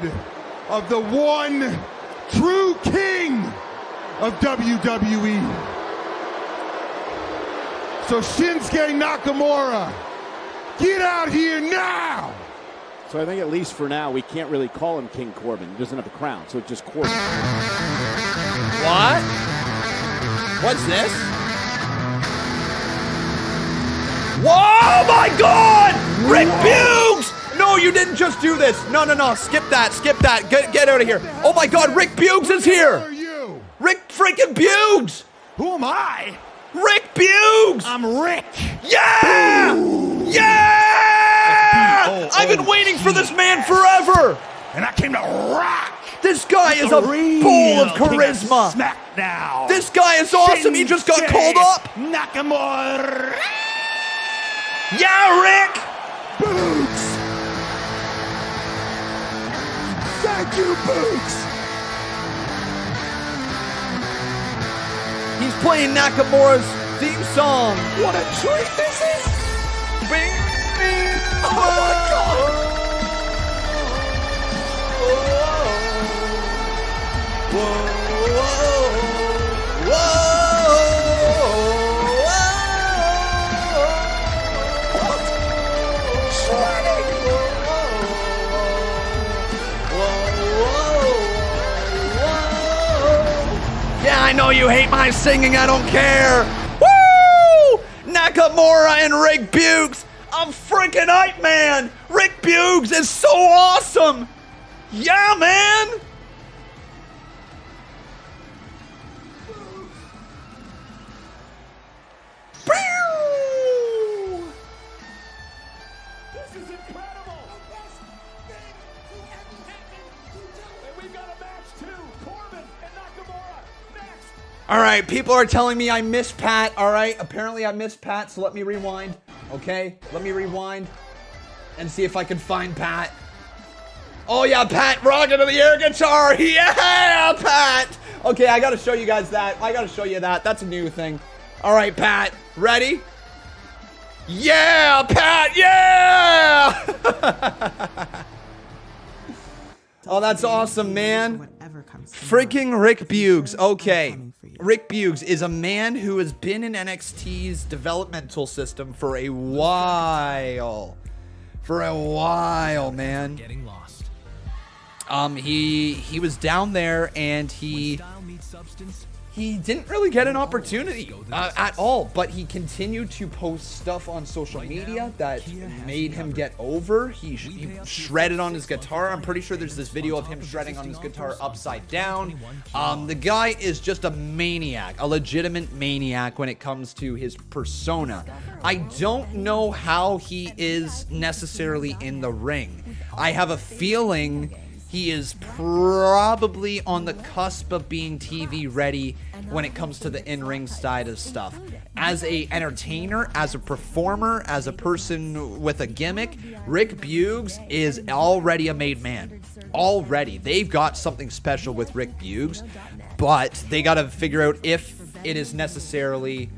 of the one true king of WWE. So Shinsuke Nakamura, get out here now! So I think at least for now, we can't really call him King Corbin. He doesn't have a crown, so it's just Corbin. What? What's this? Whoa, my God! Rick Buggs! No, you didn't just do this. No. Skip that. Get out of here. Oh my God, Rick Buggs is here. Who are you? Rick freaking Buggs. Who am I? Rick Buggs. I'm Rick. Yeah! Yeah! I've been waiting for this man forever. And I came to rock. This guy is a bowl of charisma. Smackdown. This guy is awesome. He just got called up. Nakamura. Yeah, Rick. Boots! Thank you, Boots! He's playing Nakamura's theme song. What a treat this is! Oh my God! Yeah, I know you hate my singing. I don't care. Woo! Nakamura and Rick Buggs. I'm freaking hype, man. Rick Buggs is so awesome. Yeah, man. This is incredible. And we've got a match too. Corbin and Nakamura next. All right, people are telling me I missed Pat. All right, apparently I missed Pat, so let me rewind. Okay, let me rewind and see if I can find Pat. Oh yeah, Pat rocking to the air guitar. Yeah, Pat. Okay, I gotta show you guys that. That's a new thing. All right, Pat, ready? Yeah, Pat, yeah! Oh, that's awesome, man. Freaking Rick Buggs. Okay. Rick Buggs is a man who has been in NXT's developmental system for a while. Man. Getting lost. He was down there and he didn't really get an opportunity at all, but he continued to post stuff on social media that made him get over. He shredded on his guitar. I'm pretty sure there's this video of him shredding on his guitar upside down. The guy is just a maniac, a legitimate maniac when it comes to his persona. I don't know how he is necessarily in the ring. I have a feeling he is probably on the cusp of being TV ready when it comes to the in-ring side of stuff. As a entertainer, as a performer, as a person with a gimmick, Rick Buggs is already a made man. Already. They've got something special with Rick Buggs, but they got to figure out if it is necessarily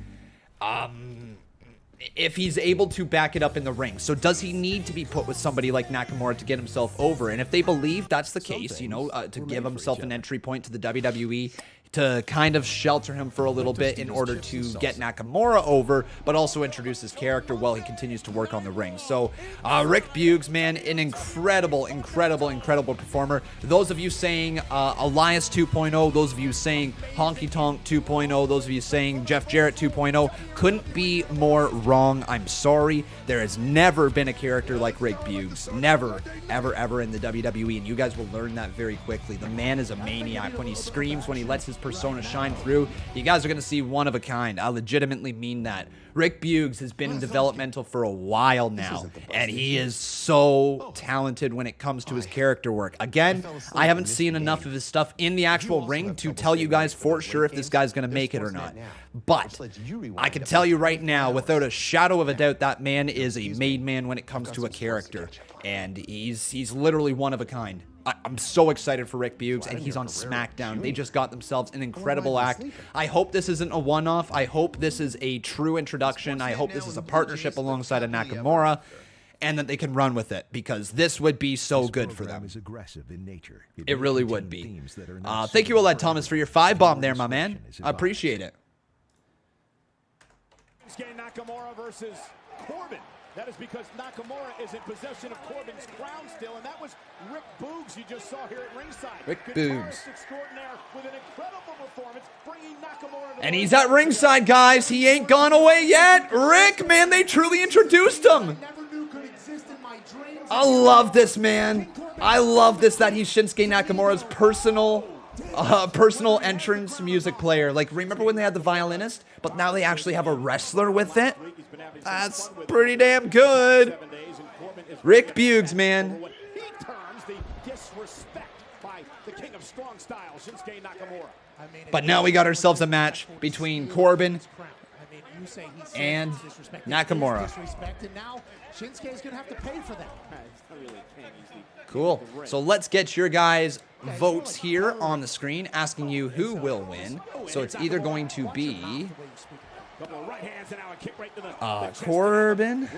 if he's able to back it up in the ring. So does he need to be put with somebody like Nakamura to get himself over? And if they believe that's the case, you know, to give himself an entry point to the WWE, to kind of shelter him for a little bit in order to get Nakamura over, but also introduce his character while he continues to work on the ring. So Rick Buggs, man, an incredible performer. Those of you saying Elias 2.0, those of you saying Honky Tonk 2.0, those of you saying Jeff Jarrett 2.0, couldn't be more wrong. I'm sorry. There has never been a character like Rick Buggs. Never, ever in the WWE, and you guys will learn that very quickly. The man is a maniac. When he screams, when he lets his persona shine through, you guys are going to see one of a kind. I legitimately mean that. Rick Buggs has been in developmental for a while now, and he is so talented when it comes to his character work. Again, I haven't seen enough of his stuff in the actual ring to tell you guys for sure if this guy's going to make it or not. But I can tell you right now, without a shadow of a doubt, that man is a made man when it comes to a character, and he's literally one of a kind. I'm so excited for Rick Buggs, and he's on SmackDown. They just got themselves an incredible act. I hope this isn't a one-off. I hope this is a true introduction. I hope this is a partnership alongside a Nakamura, and that they can run with it, because this would be so good for them. It really would be. Thank you, Oled Thomas, for your 5-bomb there, my man. I appreciate it. Nakamura versus Corbin. That is because Nakamura is in possession of Corbin's crown still, and that was Rick Buggs you just saw here at ringside. Rick Buggs. Extraordinaire with an incredible performance, bringing Nakamura to and he's at ringside, guys. He ain't gone away yet. Rick, man, they truly introduced him. I love this, man. I love this, that he's Shinsuke Nakamura's personal entrance music player. Like, remember when they had the violinist? But now they actually have a wrestler with it? That's pretty damn good. Rick Buggs, man. But now we got ourselves a match between Corbin and Nakamura. Cool. So let's get your guys' votes here on the screen, asking you who will win. So it's either going to be Corbin,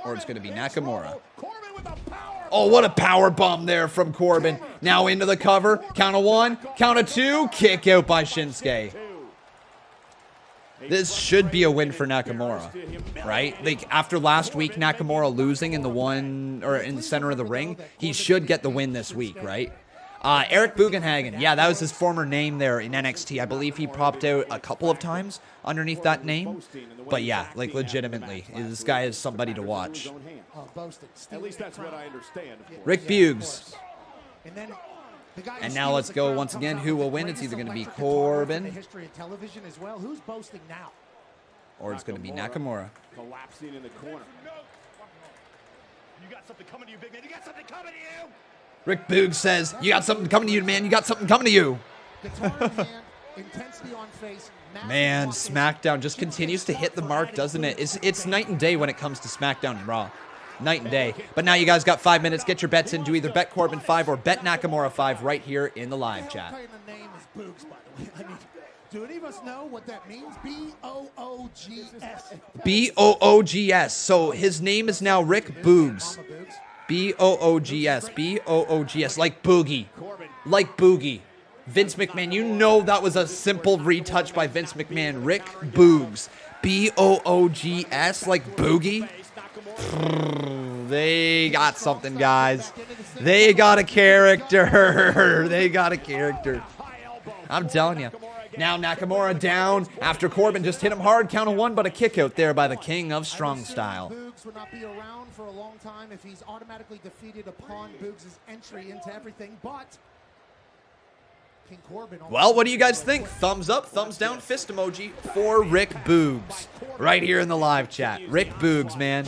or it's going to be Nakamura. Oh, what a power bomb there from Corbin. Now into the cover. Count of 1, count of 2. Kick out by Shinsuke. This should be a win for Nakamura, right? Like, after last week, Nakamura losing in the center of the ring, he should get the win this week, right? Eric Bugenhagen, yeah, that was his former name there in NXT. I believe he popped out a couple of times underneath that name. But yeah, like, legitimately, this guy is somebody to watch. At least that's what I understand. Rick Buggs. And now let's go once again. Who will win? It's either going to be Corbin, or it's going to be Nakamura. Collapsing in the corner. You got something coming to you, big man. You got something coming to you. Rick Buggs says, "You got something coming to you, man. You got something coming to you." Man, SmackDown just continues to hit the mark, doesn't it? It's night and day when it comes to SmackDown and Raw. Night and day. But now you guys got 5 minutes. Get your bets in. Do either bet Corbin 5 or bet Nakamura 5 right here in the live chat. The name is Buggs, by the way. I mean, do any of us know what that means? B-O-O-G-S. B-O-O-G-S. So his name is now Rick Buggs. B-O-O-G-S. B-O-O-G-S. Like Boogie. Like Boogie. Vince McMahon. You know that was a simple retouch by Vince McMahon. Rick Buggs. B-O-O-G-S. Like Boogie. They got something, guys. They got a character. They got a character. I'm telling you. Now Nakamura down after Corbin just hit him hard. Count of 1, but a kick out there by the King of Strong Style. Buggs would not be around for a long time if he's automatically defeated upon Buggs' entry into everything, but King Corbin. Well, what do you guys think? Thumbs up, thumbs down, fist emoji for Rick Buggs. Right here in the live chat. Rick Buggs, man.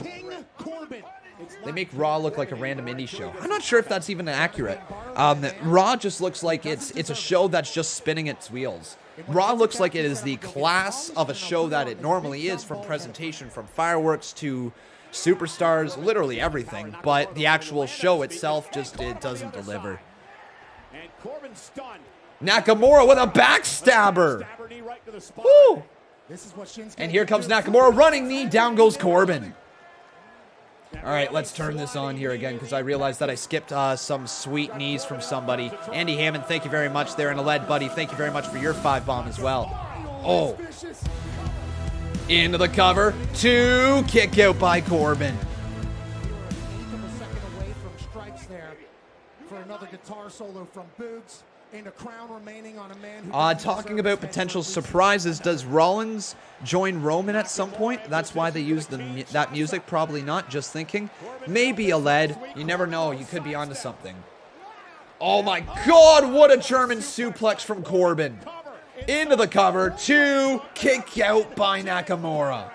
They make Raw look like a random indie show. I'm not sure if that's even accurate. Raw just looks like it's a show that's just spinning its wheels. Raw looks like it is the class of a show that it normally is, from presentation, from fireworks to superstars, literally everything. But the actual show itself it doesn't deliver. Nakamura with a backstabber. Woo! And here comes Nakamura running knee. Down goes Corbin. All right, let's turn this on here again because I realized that I skipped some sweet knees from somebody. Andy Hammond, thank you very much there. And a lead buddy, thank you very much for your 5-bomb as well. Oh. Into the cover. 2. Kick out by Corbin. For another guitar solo from Boogs, and a crown remaining on a man who talking about potential surprises, does Rollins join Roman at some point? That's why they used that music. Probably not. Just thinking. Maybe a lead. You never know. You could be onto something. Oh my God! What a German suplex from Corbin. Into the cover. 2. Kick out by Nakamura.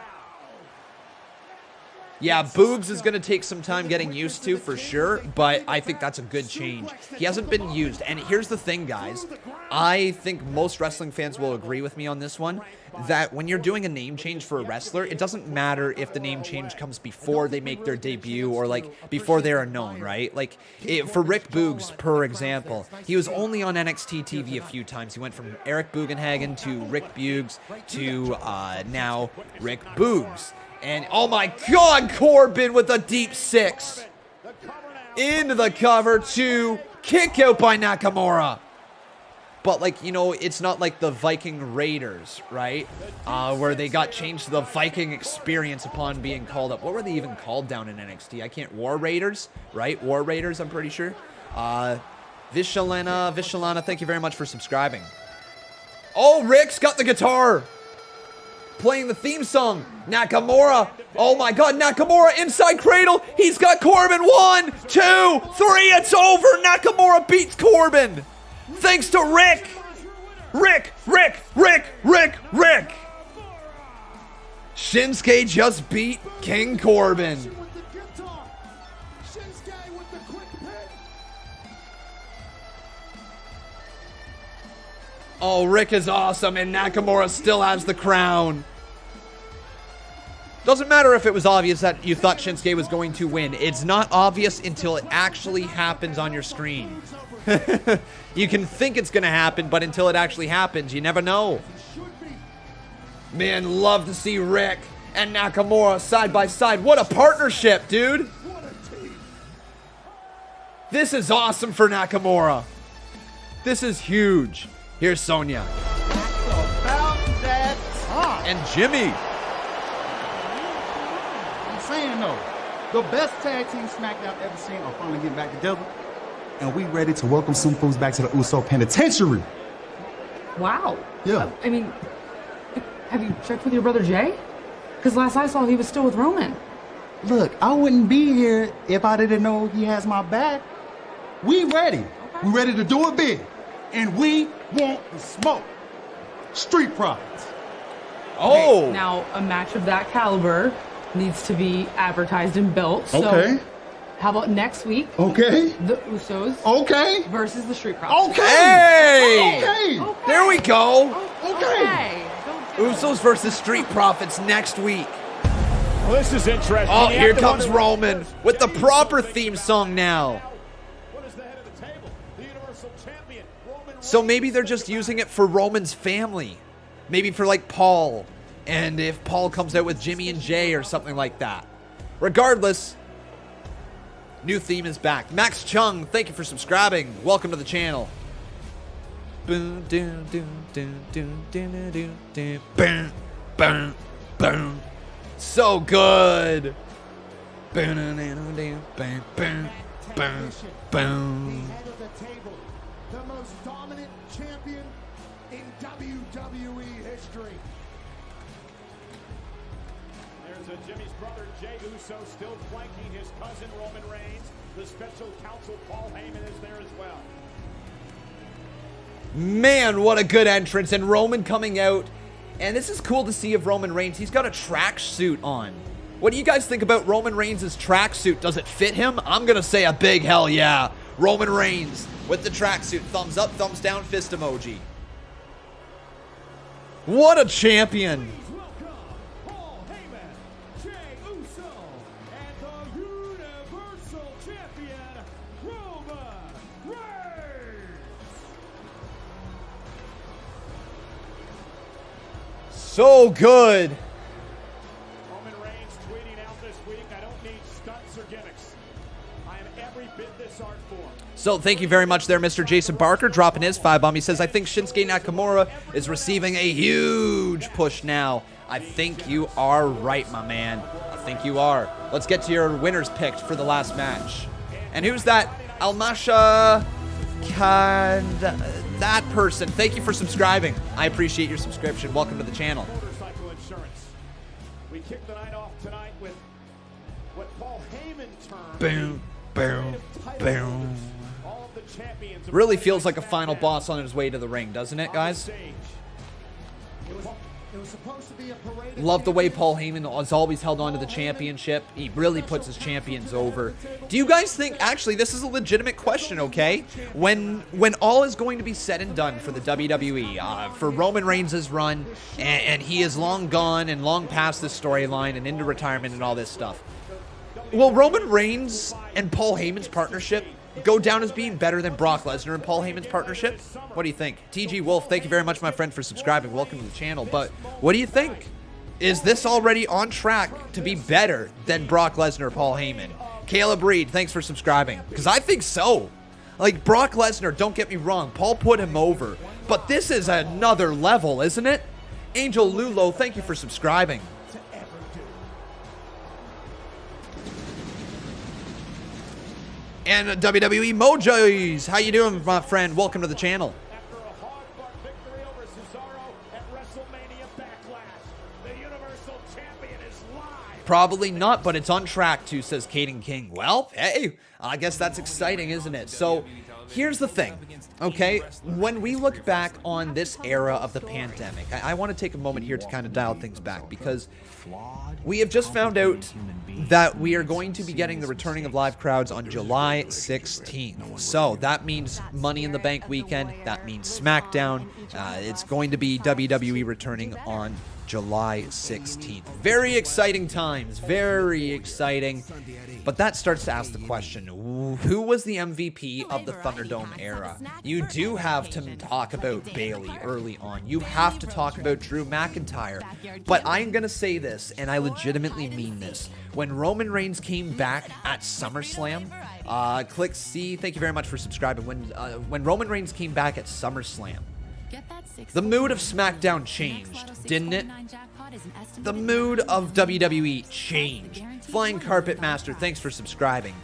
Yeah, Boogs is going to take some time getting used to for sure, but I think that's a good change. He hasn't been used, and here's the thing, guys. I think most wrestling fans will agree with me on this one, that when you're doing a name change for a wrestler, it doesn't matter if the name change comes before they make their debut or, like, before they are known, right? Like, for Rick Boogs, per example, he was only on NXT TV a few times. He went from Eric Bugenhagen to Rick Boogs to now Rick Boogs. And, oh my God, Corbin with a deep 6. Into the cover. 2. Kick out by Nakamura. But, like, you know, it's not like the Viking Raiders, right? Where they got changed to the Viking Experience upon being called up. What were they even called down in NXT? I can't. War Raiders, right? War Raiders, I'm pretty sure. Vishalana, thank you very much for subscribing. Oh, Rick's got the guitar. Playing the theme song. Nakamura. Oh my God, Nakamura inside cradle. He's got Corbin. 1, 2, 3. It's over. Nakamura beats Corbin. Thanks to Rick. Rick. Shinsuke just beat King Corbin. Oh, Rick is awesome, and Nakamura still has the crown. Doesn't matter if it was obvious that you thought Shinsuke was going to win. It's not obvious until it actually happens on your screen. You can think it's going to happen, but until it actually happens, you never know. Man, love to see Rick and Nakamura side by side. What a partnership, dude. This is awesome for Nakamura. This is huge. Here's Sonya. About that time. And Jimmy. I'm saying though, the best tag team SmackDown ever seen are finally getting back together. And we ready to welcome some fools back to the Uso Penitentiary. Wow. Yeah. I mean, have you checked with your brother Jay? Because last I saw, he was still with Roman. Look, I wouldn't be here if I didn't know he has my back. We ready. Okay. We ready to do it big. And we want the smoke. Street Profits. Oh. Okay, now, a match of that caliber needs to be advertised and built. So okay. How about next week? Okay. The Usos. Okay. Versus the Street Profits. Okay. Hey. Okay. There we go. Okay. Usos versus Street Profits next week. Well, this is interesting. Oh, here comes Roman with the proper theme song now. So maybe they're just using it for Roman's family. Maybe for like Paul. And if Paul comes out with Jimmy and Jay or something like that. Regardless, new theme is back. Max Chung, thank you for subscribing. Welcome to the channel. Boom, doom, doom, doom, doom, doom, doom, doom, boom, boom, boom. So good. Boom, boom, boom, boom, boom, boom. The most dominant champion in WWE history. There's Jimmy's brother Jey Uso still flanking his cousin Roman Reigns. The special counsel Paul Heyman is there as well. Man, what a good entrance. And Roman coming out. And this is cool to see of Roman Reigns. He's got a tracksuit on. What do you guys think about Roman Reigns' tracksuit? Does it fit him? I'm going to say a big hell yeah. Roman Reigns with the tracksuit. Thumbs up, thumbs down, fist emoji. What a champion. Paul Heyman, Jey Uso, and the Universal Champion, Roman Reigns. So good. Roman Reigns tweeting out the this week. I don't need stunts or gimmicks. I am every bit this art form. So thank you very much there, Mr. Jason Barker, dropping his 5 bomb. He says, I think Shinsuke Nakamura is receiving a huge push now. I think you are right, my man. I think you are. Let's get to your winners picked for the last match. And who's that? Almasha that person. Thank you for subscribing. I appreciate your subscription. Welcome to the channel. Motorcycle insurance. We kick the night off tonight with what Paul Heyman termed Boom, boom, boom. all of the champions. Really feels like a final boss on his way to the ring, doesn't it, guys? It was supposed to be a parade. Love the way Paul Heyman has always held on to the championship. He really puts his champions over. Do you guys think, actually, this is a legitimate question, okay? When all is going to be said and done for the WWE, for Roman Reigns' run, and he is long gone and long past this storyline and into retirement and all this stuff, will Roman Reigns and Paul Heyman's partnership go down as being better than Brock Lesnar and Paul Heyman's partnership? What do you think? TG Wolf, thank you very much, my friend, for subscribing. Welcome to the channel. But what do you think? Is this already on track to be better than Brock Lesnar or Paul Heyman? Caleb Reed, thanks for subscribing. Because I think so. Like, Brock Lesnar, don't get me wrong, Paul put him over. But this is another level, isn't it? Angel Lulo, thank you for subscribing. And WWE Mojos, how you doing, my friend? Welcome to the channel. After a hard-fought victory over Cesaro at WrestleMania Backlash, the Universal Champion is live. Probably not, but it's on track to, says Caden King. Well, hey, I guess that's exciting, isn't it? So here's the thing, okay? When we look back on this era of the pandemic, I want to take a moment here to kind of dial things back, because we have just found out that we are going to be getting the returning of live crowds on July 16th. So that means Money in the Bank weekend. That means SmackDown. It's going to be WWE returning on July 16th. Very exciting times. Very exciting. But that starts to ask the question, who was the MVP of the Thunderdome era? You do have to talk about Bayley early on. You have to talk about Drew McIntyre. But I'm going to say this, and I legitimately mean this. When Roman Reigns came back at SummerSlam, click C, thank you very much for subscribing. When Roman Reigns came back at SummerSlam, the mood of SmackDown changed, didn't it? The mood of WWE changed. Flying Carpet Master, thanks for subscribing.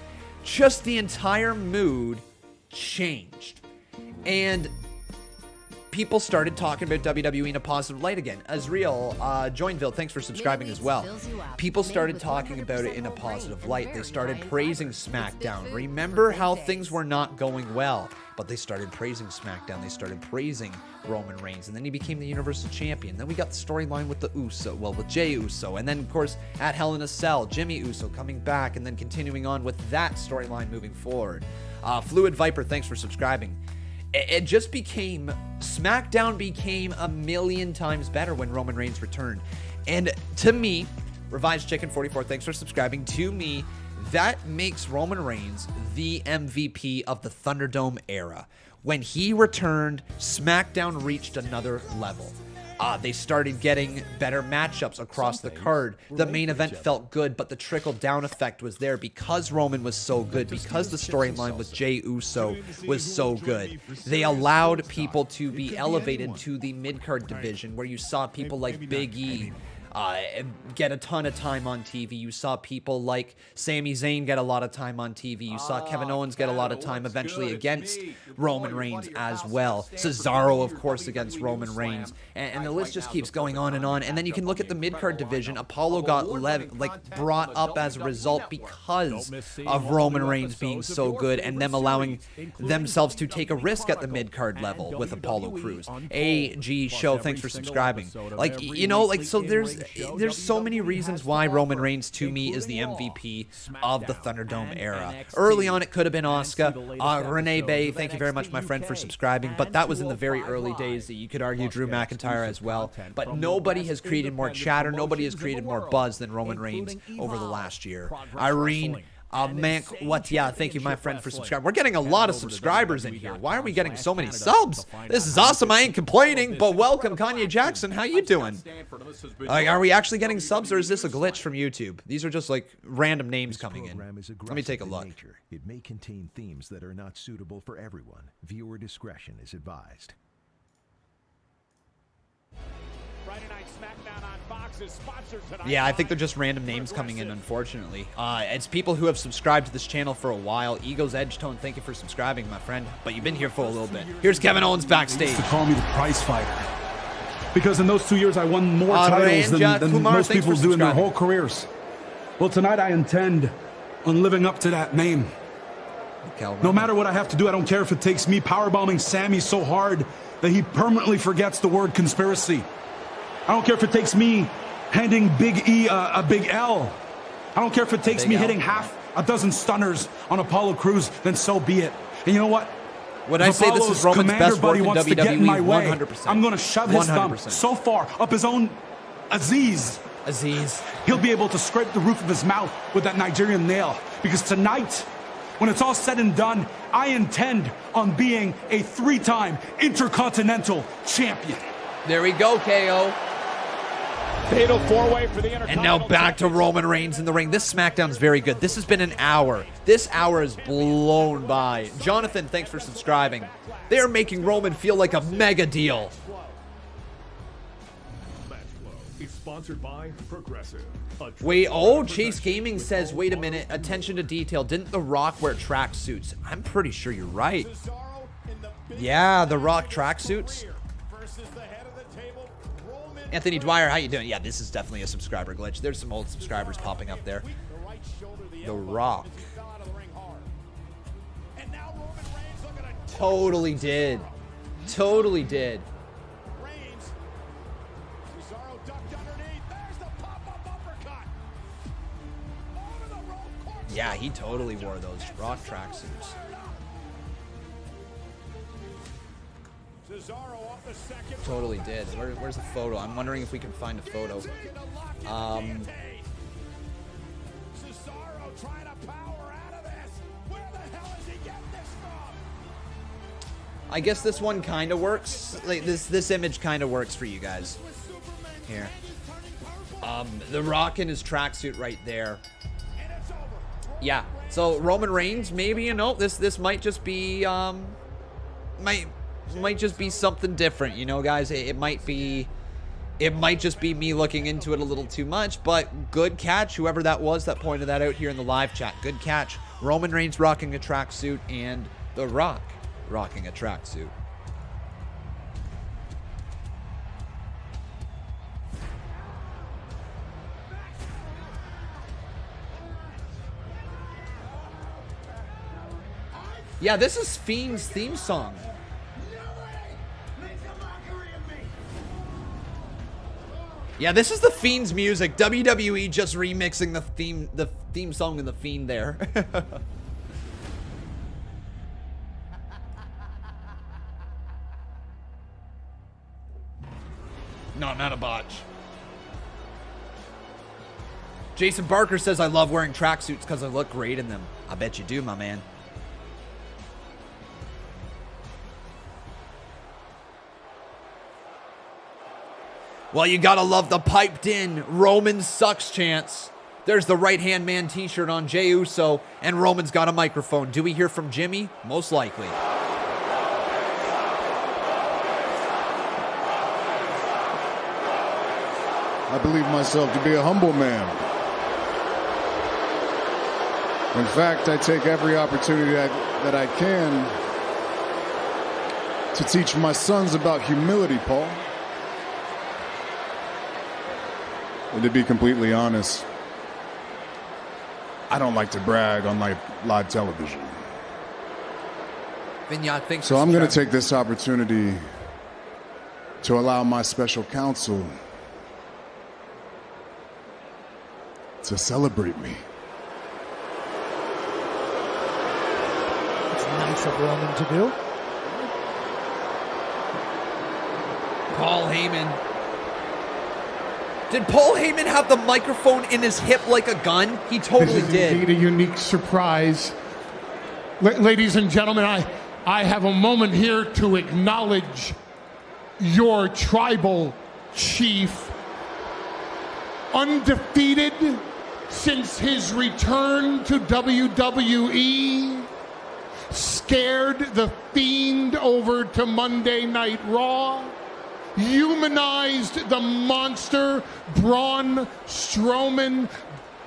Just the entire mood changed. And people started talking about WWE in a positive light again. Azriel, Joinville, thanks for subscribing as well. People started talking about it in a positive light. They started praising SmackDown. Remember how things were not going well, but they started praising SmackDown. They started praising Roman Reigns, and then he became the Universal Champion. Then we got the storyline with with Jey Uso, and then, of course, at Hell in a Cell, Jimmy Uso coming back, and then continuing on with that storyline moving forward. Fluid Viper, thanks for subscribing. It just became, SmackDown became a million times better when Roman Reigns returned. And to me, Revised Chicken 44, thanks for subscribing. To me, that makes Roman Reigns the MVP of the Thunderdome era. When he returned, SmackDown reached another level. They started getting better matchups across the card. The main event felt good, but the trickle-down effect was there because Roman was so good, because the storyline with Jey Uso was so good. They allowed people to be elevated to the mid-card division, where you saw people like Big E get a ton of time on TV. You saw people like Sami Zayn get a lot of time on TV. You saw Kevin Owens get a lot of time eventually against Roman Reigns as well. Cesaro, of course, against Roman Reigns. And the list just keeps going on and on. And then you can look at the mid-card division. Apollo got brought up as a result because of Roman Reigns being so good and them allowing themselves to take a risk at the mid-card level with Apollo Crews. AG Show, thanks for subscribing. So there's so many reasons why Roman Reigns, to me, is the MVP of the Thunderdome era. Early on, it could have been Asuka. Renee Bay, thank you very much, my friend, for subscribing. But that was in the very early days. You could argue Drew McIntyre as well. But nobody has created more chatter. Nobody has created more buzz than Roman Reigns over the last year. Irene, Mank, what? Yeah, thank you, my friend, for subscribing. We're getting a lot of subscribers in here. Why are we getting so many subs? This is awesome. I ain't complaining, but welcome, Kanye Jackson. How you doing? Like, are we actually getting subs, or is this a glitch from YouTube? These are just like random names coming in. Let me take a look. It may contain themes that are not suitable for everyone. Viewer discretion is advised. Friday Night Smackdown on Fox is sponsored tonight. Yeah, I think they're just random names coming in, unfortunately. It's people who have subscribed to this channel for a while. Ego's Edge Tone, thank you for subscribing, my friend. But you've been here for a little bit. Here's Kevin Owens backstage. They used to call me the prize fighter. Because in those 2 years, I won more titles than Kumar, most people do in their whole careers. Well, tonight I intend on living up to that name. No matter what I have to do, I don't care if it takes me powerbombing Sammy so hard that he permanently forgets the word conspiracy. I don't care if it takes me handing Big E a big L. I don't care if it takes me hitting half a dozen stunners on Apollo Crews, then so be it. And you know what? Would I say this is Roman's best work in wants to get in my way, 100%. I'm going to shove his thumb so far up his own Aziz. He'll be able to scrape the roof of his mouth with that Nigerian nail. Because tonight, when it's all said and done, I intend on being a 3-time Intercontinental Champion. There we go, KO. Fatal 4-way for the Intercontinental. And now back to Roman Reigns in the ring. This SmackDown's very good. This has been an hour. This hour is blown by. Jonathan, thanks for subscribing. They're making Roman feel like a mega deal. It's sponsored by Progressive. Wait, oh, Chase Gaming says, wait a minute, attention to detail. Didn't The Rock wear tracksuits? I'm pretty sure you're right. Yeah, The Rock tracksuits. Anthony Dwyer, how you doing? Yeah, this is definitely a subscriber glitch. There's some old subscribers popping up there. The Rock. Totally did. Totally did. Yeah, he totally wore those Rock tracksuits. Totally did. Where's the photo? I'm wondering if we can find a photo. I guess this one kind of works. Like this image kind of works for you guys. Here. The Rock in his tracksuit right there. Yeah. So Roman Reigns, maybe, you know, this might just be might just be something different, you know, guys. It might just be me looking into it a little too much, but good catch, whoever that was that pointed that out here in the live chat. Good catch. Roman Reigns rocking a tracksuit and The Rock rocking a tracksuit. Yeah, this is Fiend's theme song. Yeah, this is the Fiend's music. WWE just remixing the theme song and the Fiend there. No, not a botch. Jason Barker says, I love wearing tracksuits because I look great in them. I bet you do, my man. Well, you gotta love the piped-in Roman sucks chants. There's the right-hand man t-shirt on Jey Uso, and Roman's got a microphone. Do we hear from Jimmy? Most likely. I believe myself to be a humble man. In fact, I take every opportunity that I can to teach my sons about humility, Paul. And to be completely honest, I don't like to brag on live television. Vinyard, thanks. So I'm going to take this opportunity to allow my special counsel to celebrate me. It's nice of Roman to do. Paul Heyman. Did Paul Heyman have the microphone in his hip like a gun? He totally This is did. indeed a unique surprise. Ladies and gentlemen, I have a moment here to acknowledge your tribal chief, undefeated since his return to WWE, scared the Fiend over to Monday Night Raw, humanized the monster Braun Strowman,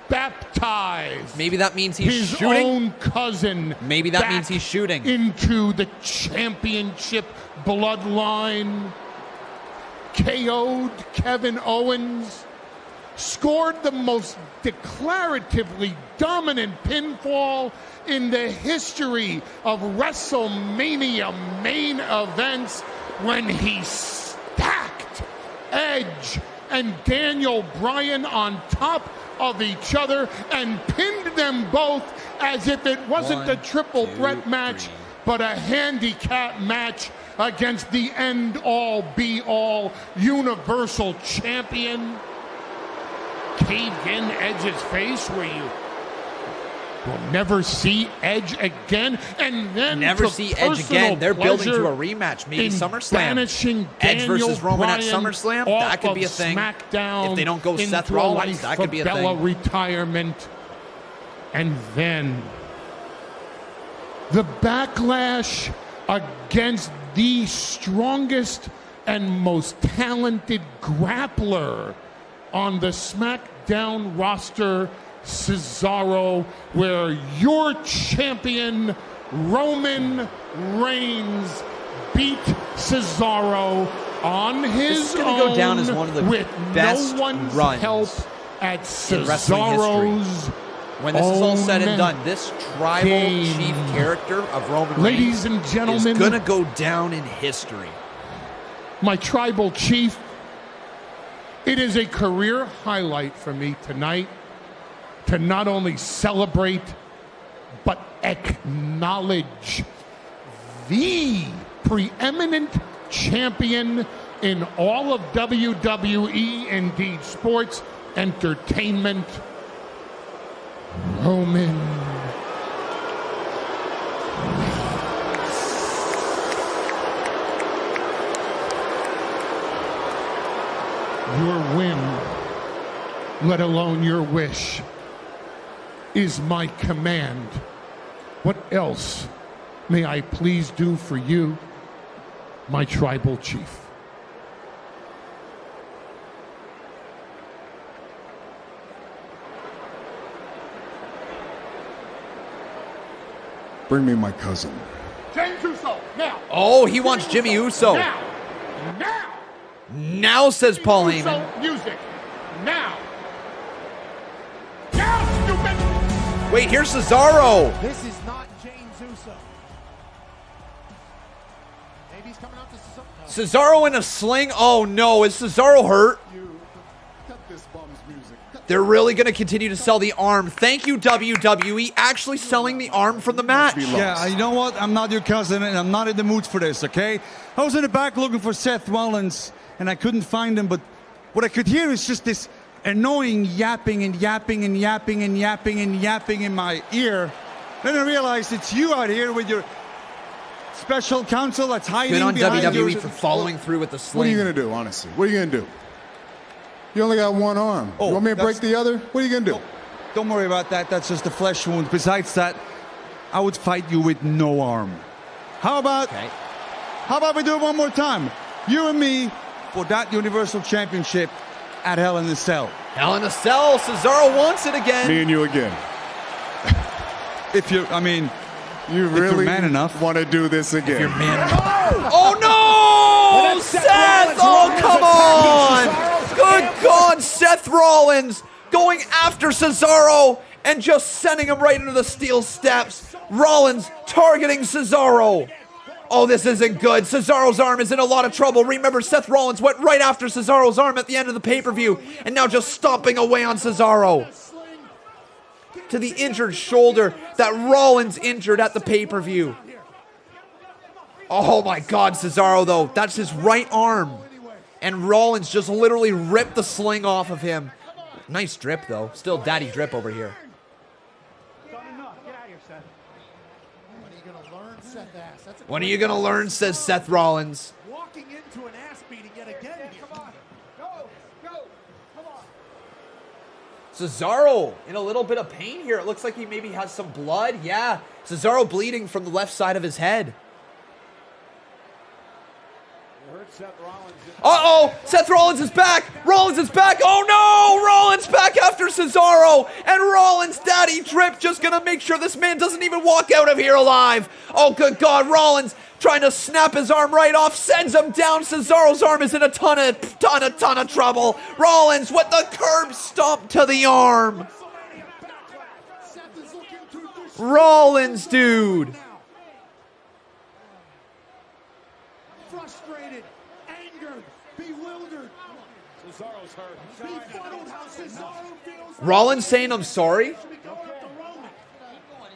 baptized. Maybe that means he's his shooting. own cousin. Maybe that means he's shooting into the championship bloodline. KO'd Kevin Owens. Scored the most declaratively dominant pinfall in the history of WrestleMania main events when he stacked Edge and Daniel Bryan on top of each other and pinned them both as if it wasn't a triple threat match, but a handicap match against the end-all, be-all Universal Champion. Caved in Edge's face where you will never see Edge again, and then never see Edge again. They're building to a rematch, maybe SummerSlam. Edge versus Roman at SummerSlam, that could be a thing. SmackDown if they don't go Seth Rollins, that could be a Bella thing. Retirement, and then the backlash against the strongest and most talented grappler on the SmackDown roster, Cesaro, where your champion Roman Reigns beat Cesaro on his own go down as one of the with best no one's runs help at in wrestling history. Cesaro's When this is all said and own done, this tribal game. chief character of Roman Ladies Reigns and gentlemen, is going to go down in history. My tribal chief, it is a career highlight for me tonight to not only celebrate, but acknowledge the preeminent champion in all of WWE, indeed sports entertainment, Roman. Your whim, let alone your wish, is my command. What else may I please do for you, my tribal chief? Bring me my cousin. James Uso, now! Oh, he wants Jimmy Uso. Now! Now, says Paul Heyman. Uso music, now! Now, stupid! Wait, here's Cesaro. This is not James Uso. Maybe he's coming out to Cesaro in a sling. Oh no, is Cesaro hurt? They're really going to continue to sell the arm. Thank you, WWE, actually selling the arm from the match. Yeah, you know what? I'm not your cousin, and I'm not in the mood for this, okay? I was in the back looking for Seth Rollins, and I couldn't find him, but what I could hear is just this annoying yapping and yapping and yapping and yapping and yapping in my ear. Then I realized it's you out here with your special counsel that's hiding Good on behind WWE your... for following through with the sling. What are you going to do, honestly? What are you going to do? You only got one arm. You want me to break the other? What are you going to do? Don't worry about that. That's just a flesh wound. Besides that, I would fight you with no arm. How about we do it one more time? You and me for that Universal Championship at Hell in a Cell. Hell in a Cell. Cesaro wants it again. Me and you again. If you're, I mean, you if really you're man enough. want to do this again. If you're man enough. Oh no! Seth! Oh, come on! Good God, Seth Rollins going after Cesaro and just sending him right into the steel steps. Rollins targeting Cesaro. Oh, this isn't good. Cesaro's arm is in a lot of trouble. Remember, Seth Rollins went right after Cesaro's arm at the end of the pay-per-view and now just stomping away on Cesaro. To the injured shoulder that Rollins injured at the pay-per-view. Oh my God, Cesaro though. That's his right arm. and Rollins just literally ripped the sling off of him. Nice drip, though. Still daddy drip over here. When are you going to learn, says Seth Rollins. Walking into an ass beating yet again. Come on. Go. Come on. Cesaro in a little bit of pain here. It looks like he maybe has some blood. Yeah, Cesaro bleeding from the left side of his head. Uh-oh! Seth Rollins is back! Rollins is back! Oh no! Rollins back after Cesaro! And Rollins' daddy drip just gonna make sure this man doesn't even walk out of here alive! Oh good God, Rollins trying to snap his arm right off, sends him down. Cesaro's arm is in a ton of trouble. Rollins with the curb stomp to the arm. Rollins, dude. Frustrated, angered, bewildered. Cesaro's hurt. Befuddled how Cesaro feels. Rollins saying I'm sorry?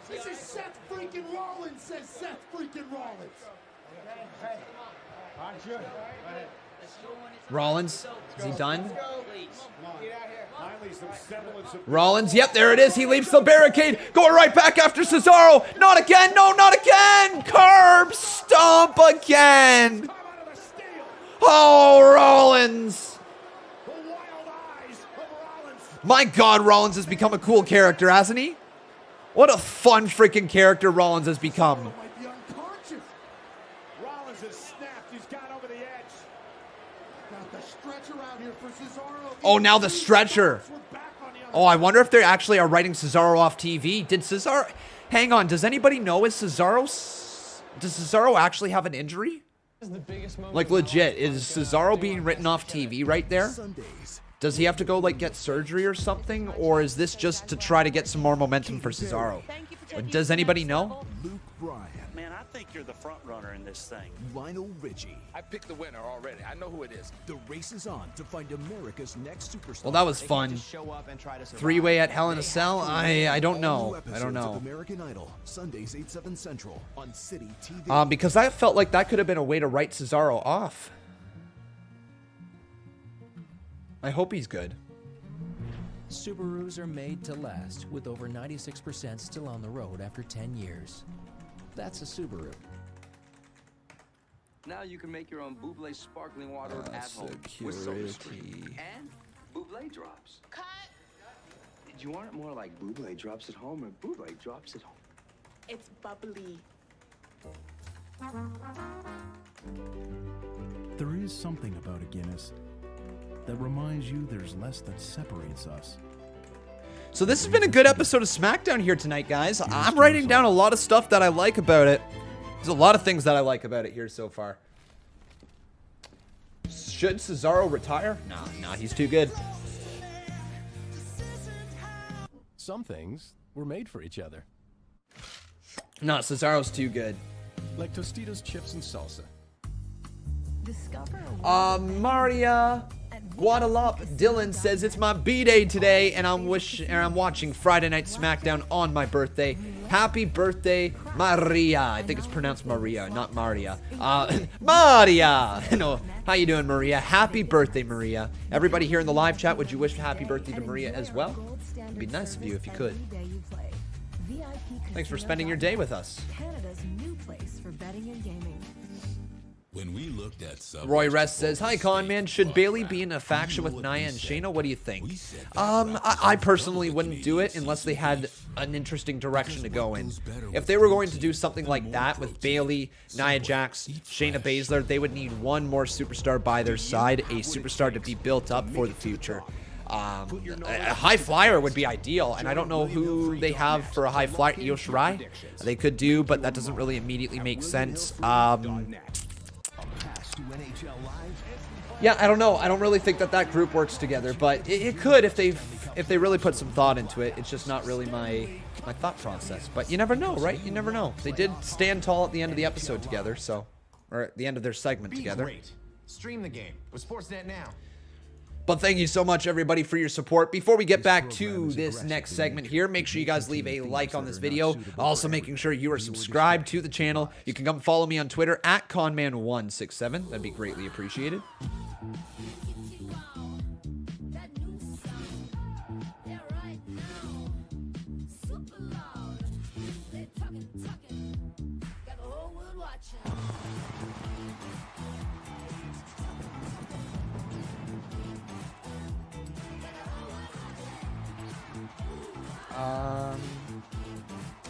This is Seth freaking Rollins, says Seth freaking Rollins. Rollins, is he done? Rollins, yep, there it is. He leaps the barricade, going right back after Cesaro. Not again, no, not again. Curb stomp again. Oh, Rollins. My God, Rollins has become a cool character, hasn't he? What a fun freaking character Rollins has become. Rollins has snapped. He's got over the edge. Got the stretcher out here for Cesaro. Oh, now the stretcher. Oh, I wonder if they actually are writing Cesaro off TV. Did Cesaro... Hang on, does anybody know, does Cesaro actually have an injury? Like, legit, is Cesaro being written off TV right there? Does he have to go, like, get surgery or something? Or is this just to try to get some more momentum for Cesaro? Does anybody know? Man, I think you're the front runner in this thing. Lionel Richie. I picked the winner already. I know who it is. The race is on to find America's next superstar. Well, that was fun. Three-way at Hell in a Cell? I don't know. I don't know. American Idol, Sundays 8/7 Central on City TV. Because I felt like that could have been a way to write Cesaro off. I hope he's good. Subarus are made to last, with over 96% still on the road after 10 years. That's a Subaru. Now you can make your own Buble sparkling water at home with SodaStream and Buble drops. Cut. Did you want it more like Buble drops at home or Buble drops at home? It's bubbly. There is something about a Guinness that reminds you there's less that separates us. So this has been a good episode of SmackDown here tonight, guys. I'm writing down a lot of stuff that I like about it. There's a lot of things that I like about it here so far. Should Cesaro retire? Nah, he's too good. Some things were made for each other. No, Cesaro's too good. Like Tostitos chips and salsa. Maria Guadalupe Dylan says it's my B-day today, and I'm watching Friday Night SmackDown on my birthday. Happy birthday, Maria. I think it's pronounced Maria, not Maria. Maria. No, how you doing, Maria? Happy birthday, Maria. Everybody here in the live chat, would you wish happy birthday to Maria as well? It'd be nice of you if you could. Thanks for spending your day with us. Canada's new place for betting and gaming. When we looked at Roy Rest says, "Hi, Conman. Should Bayley be in a faction with Nia and Shayna? What do you think?" I personally wouldn't do it unless they had an interesting direction to go in. If they were going to do something like that with Bayley, Nia Jax, Shayna Baszler, they would need one more superstar by their side, a superstar to be built up for the future. A high flyer would be ideal, and I don't know who they have for a high flyer. Io Shirai, they could do, but that doesn't really immediately make sense. Yeah, I don't know. I don't really think that group works together, but it could if they really put some thought into it. It's just not really my thought process. But you never know, right? You never know. They did stand tall at the end of the episode together, or at the end of their segment together. Great. Stream the game with Sportsnet now. But thank you so much, everybody, for your support. Before we get back to this next segment here, make sure you guys leave a like on this video. Also, making sure you are subscribed to the channel. You can come follow me on Twitter at Conman167. That'd be greatly appreciated.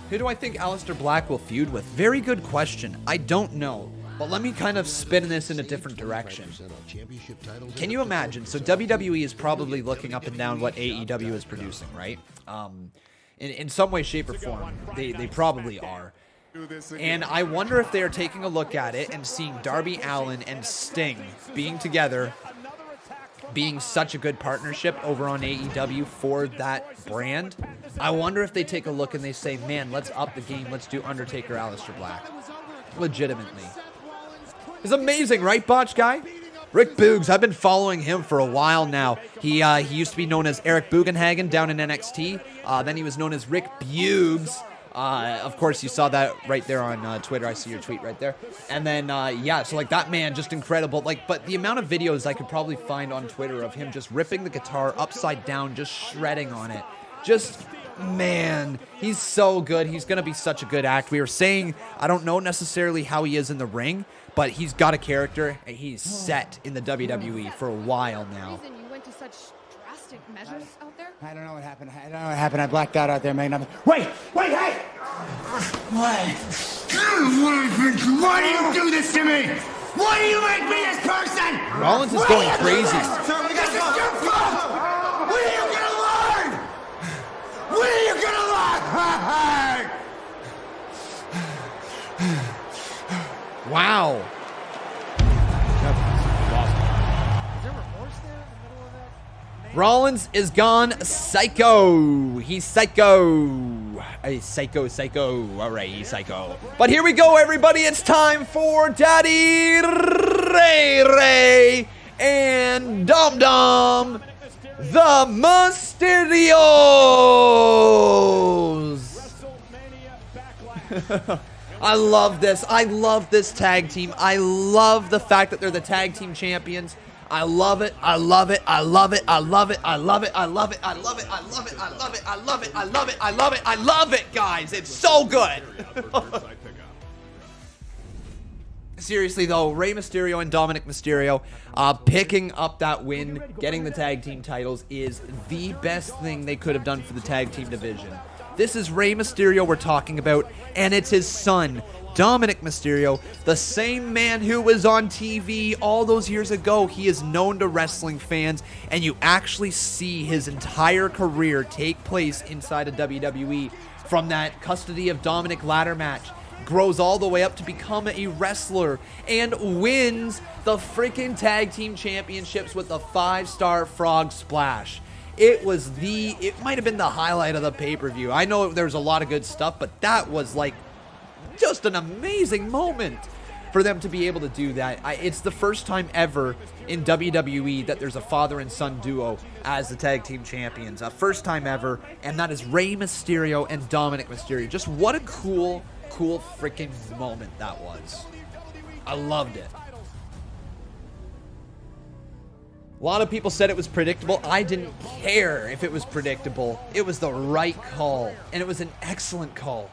Who do I think Aleister Black will feud with? Very good question. I don't know. But let me kind of spin this in a different direction. Can you imagine? So WWE is probably looking up and down what AEW is producing, right? In some way, shape, or form, they probably are. And I wonder if they are taking a look at it and seeing Darby Allin and Sting being together, being such a good partnership over on AEW for that brand. I wonder if they take a look and they say, man, let's up the game. Let's do Undertaker, Aleister Black. Legitimately. It's amazing, right, Botch Guy? Rick Boogs, I've been following him for a while now. He used to be known as Eric Bugenhagen down in NXT. Then he was known as Rick Buggs. Of course, you saw that right there on Twitter. I see your tweet right there. And then, yeah, so like that man, just incredible. Like, but the amount of videos I could probably find on Twitter of him just ripping the guitar upside down, just shredding on it. Just, man, he's so good. He's going to be such a good act. We were saying, I don't know necessarily how he is in the ring, but he's got a character, and he's set in the WWE for a while now. You went to such drastic measures out there? I don't know what happened. I don't know what happened. I blacked out there, man. Wait, hey! What? Why do you do this to me? Why do you make me this person? Rollins is going crazy. This is your fault! When are you gonna learn? When are you gonna learn? Wow. Rollins is gone psycho. He's psycho. He's psycho. All right, he's psycho. But here we go, everybody. It's time for Daddy Ray and Dom Dom, the Mysterios. I love this. I love this tag team. I love the fact that they're the tag team champions. I love it. I love it. I love it. I love it. I love it. I love it. I love it. I love it. I love it. I love it. I love it. I love it. I love it, guys. It's so good. Seriously, though, Rey Mysterio and Dominic Mysterio picking up that win, getting the tag team titles is the best thing they could have done for the tag team division. This is Rey Mysterio we're talking about, and it's his son, Dominic Mysterio, the same man who was on TV all those years ago. He is known to wrestling fans, and you actually see his entire career take place inside of WWE. From that custody of Dominic ladder match, grows all the way up to become a wrestler, and wins the freaking tag team championships with the 5-star frog splash. It might have been the highlight of the pay-per-view. I know there's a lot of good stuff, but that was like just an amazing moment for them to be able to do that. It's the first time ever in WWE that there's a father and son duo as the tag team champions. First time ever, and that is Rey Mysterio and Dominic Mysterio. Just what a cool freaking moment that was. I loved it. A lot of people said it was predictable. I didn't care if it was predictable. It was the right call, and it was an excellent call.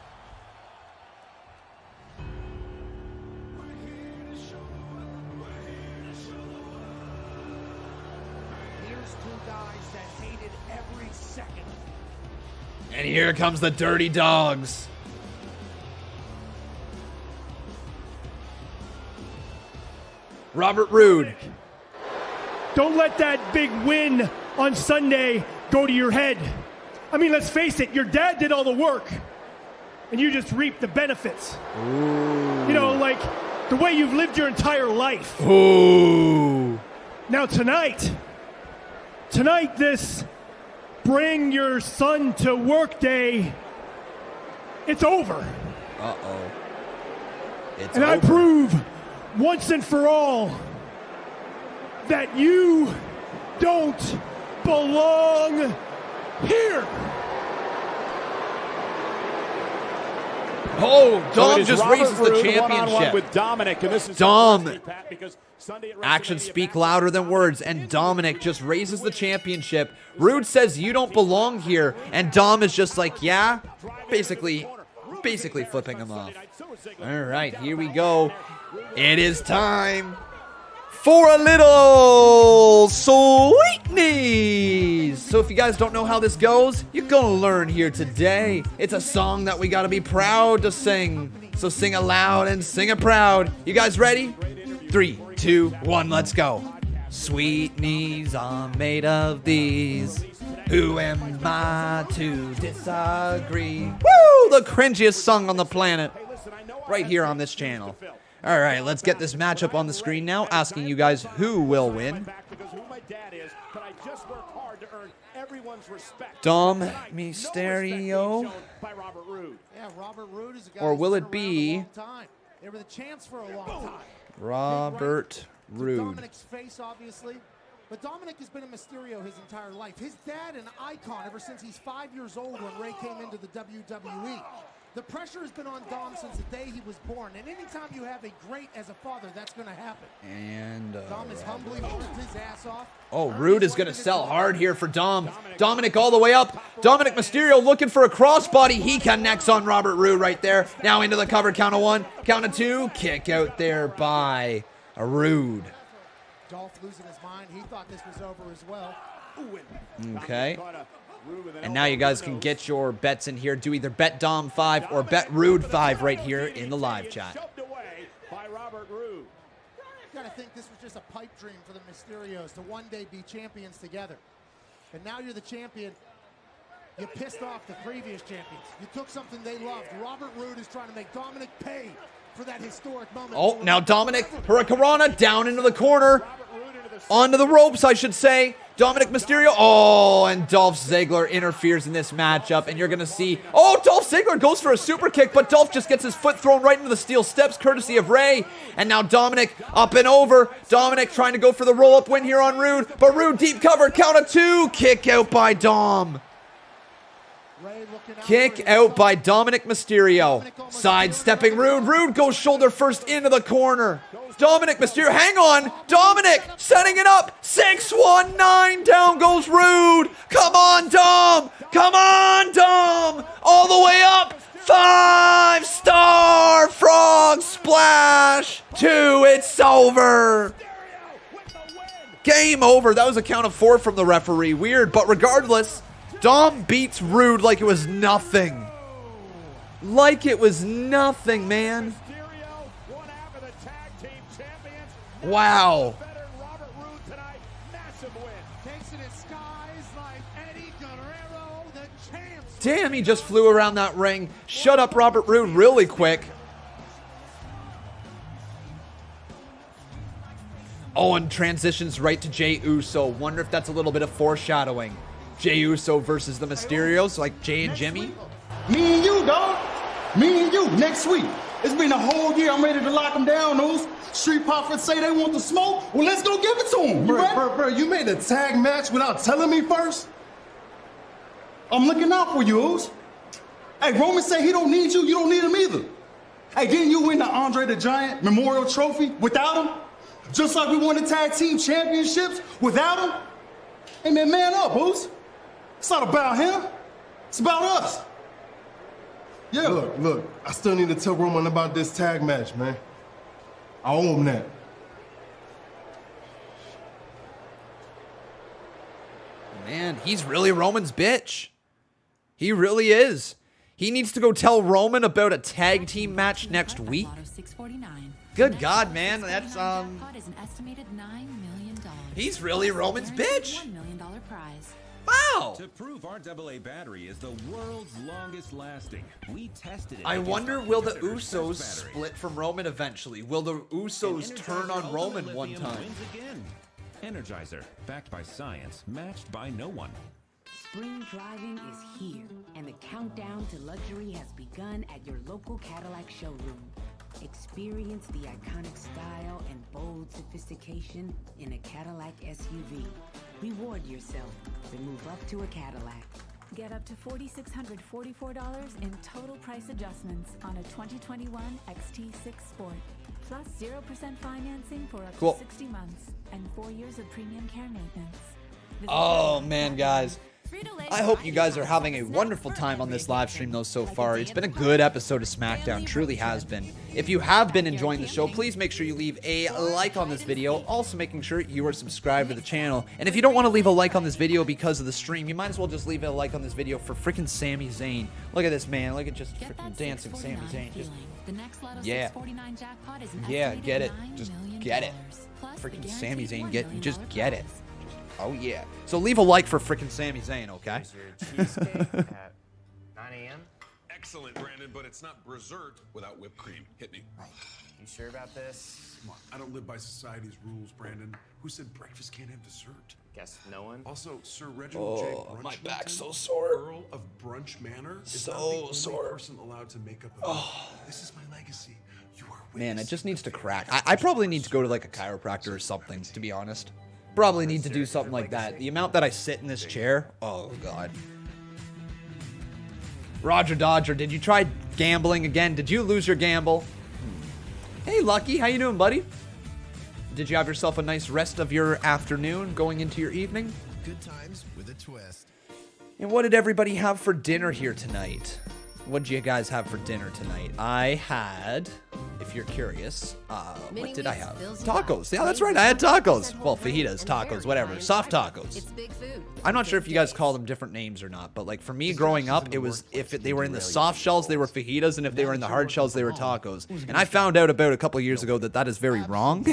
Here's two guys that hated every second. And here comes the Dirty Dogs. Robert Roode. Don't let that big win on Sunday go to your head. I mean, let's face it, your dad did all the work, and you just reaped the benefits. Ooh. You know, like the way you've lived your entire life. Ooh. Now tonight, this bring your son to work day, it's over. Uh-oh. It's and over. I prove once and for all that you don't belong here. Oh, So Dom it is just Robert raises the Roode championship. one-on-one with Dominic, and this is Dom. because Sunday at Actions speak louder than words, and Dominic just raises the championship. Roode says, you don't belong here, and Dom is just like, yeah, basically flipping him off. All right, here we go. It is time for a little sweetness. So if you guys don't know how this goes, you're gonna learn here today. It's a song that we gotta be proud to sing. So sing it loud and sing it proud. You guys ready? 3, 2, 1, let's go. Sweet knees are made of these. Who am I to disagree? Woo! The cringiest song on the planet. Right here on this channel. All right, let's get this matchup on the screen now, asking you guys who will win. Dom Mysterio? Or will it be Robert Roode? Dominic's face, obviously. But Dominic has been a Mysterio his entire life. His dad, an icon ever since he's 5 years old when Ray came into the WWE. The pressure has been on Dom since the day he was born. And anytime you have a great as a father, that's going to happen. And Dom has humbly worked his ass off. oh, Roode is going to sell hard here for Dom. Dominic all the way up. Dominic Mysterio looking for a crossbody. He connects on Robert Roode right there. Now into the cover. Count of 1, count of 2. Kick out there by Roode. Dolph losing his mind. He thought this was over as well. Okay. And now you guys can get your bets in here. Do either bet Dom 5 or bet Roode 5 right here in the live chat. You got to think this was just a pipe dream for the Mysterios to one day be champions together. And now you're the champion. You pissed off the previous champions. You took something they loved. Robert Roode is trying to make Dominic pay for that historic moment. Oh, now Dominic Hurricanrana down into the corner. Onto the ropes, I should say. Dominic Mysterio. Oh, and Dolph Ziggler interferes in this matchup. And you're going to see... oh, Dolph Ziggler goes for a super kick, but Dolph just gets his foot thrown right into the steel steps, courtesy of Ray. And now Dominic up and over. Dominic trying to go for the roll-up win here on Roode. But Roode deep cover. Count of 2. Kick out by Dom. Kick out by Dominic Mysterio. Sidestepping Roode. Roode goes shoulder first into the corner. Dominic Mysterio, hang on. Dominic setting it up. 619. Down goes Roode. Come on, Dom. Come on, Dom. All the way up. 5-star frog splash. 2. It's over. Game over. That was a count of 4 from the referee. Weird, but regardless, Dom beats Roode like it was nothing. Like it was nothing, man. Wow. Damn, he just flew around that ring. Shut up, Robert Roode, really quick. Oh, and transitions right to Jey Uso. Wonder if that's a little bit of foreshadowing. Jey Uso versus the Mysterios, like Jay and Jimmy. Me and you, dog. Me and you, next week. It's been a whole year. I'm ready to lock them down, those. Street Profits say they want the smoke. Well, let's go give it to them. Bro, you made a tag match without telling me first? I'm looking out for you, Oos. Hey, Roman say he don't need you. You don't need him either. Hey, didn't you win the Andre the Giant Memorial Trophy without him? Just like we won the tag team championships without him? Hey, man up, Oos. It's not about him. It's about us. Yeah. Look, I still need to tell Roman about this tag match, man. I owe him that. Man, he's really Roman's bitch. He really is. He needs to go tell Roman about a tag team match next week. Good God, man. That's, he's really Roman's bitch. Wow. To prove our AA battery is the world's longest lasting, we tested it. I wonder, will the Usos split from Roman eventually? Will the Usos turn on Roman one time? Energizer, backed by science, matched by no one. Spring driving is here, and the countdown to luxury has begun at your local Cadillac showroom. Experience the iconic style and bold sophistication in a Cadillac SUV. Reward yourself to move up to a Cadillac. Get up to $4,644 in total price adjustments on a 2021 XT6 Sport. Plus 0% financing for up to 60 months and 4 years of premium care maintenance. Oh, man, guys. I hope you guys are having a wonderful time on this live stream, though, so far. It's been a good episode of SmackDown. Truly has been. If you have been enjoying the show, please make sure you leave a like on this video. Also, making sure you are subscribed to the channel. And if you don't want to leave a like on this video because of the stream, you might as well just leave a like on this video for freaking Sami Zayn. Look at this, man. Look at just freaking dancing Sami Zayn. Just, yeah. Yeah, get it. Just get it. Freaking Sami Zayn, just get it. Oh, yeah. So leave a like for frickin' Sami Zayn, okay? At 9 a.m.? Excellent, Brandon, but it's not dessert without whipped cream. Hit me. You sure about this? Come on, I don't live by society's rules, Brandon. Who said breakfast can't have dessert? Guess no one. Also, Sir Reginald J. Brunch, my back's so sore. Earl of Brunch Manor, is So not the only sore. person allowed to make up a meal. This is my legacy. You are Man, it just needs to crack. I probably need to go to like a chiropractor or something, to be honest. Probably need to do something like that. The amount that I sit in this chair, oh god. Roger Dodger, did you try gambling again? Did you lose your gamble? Hey Lucky, how you doing, buddy? Did you have yourself a nice rest of your afternoon going into your evening? Good times with a twist. And what did everybody have for dinner here tonight? What did you guys have for dinner tonight? I had, if you're curious, what did I have? Tacos. Yeah, that's right. I had tacos. Well, fajitas, tacos, whatever. Soft tacos. It's big food. I'm not sure if you guys call them different names or not, but like for me growing up, it was if they were in the soft shells, they were fajitas, and if they were in the hard shells, they were tacos. And I found out about a couple of years ago that that is very wrong.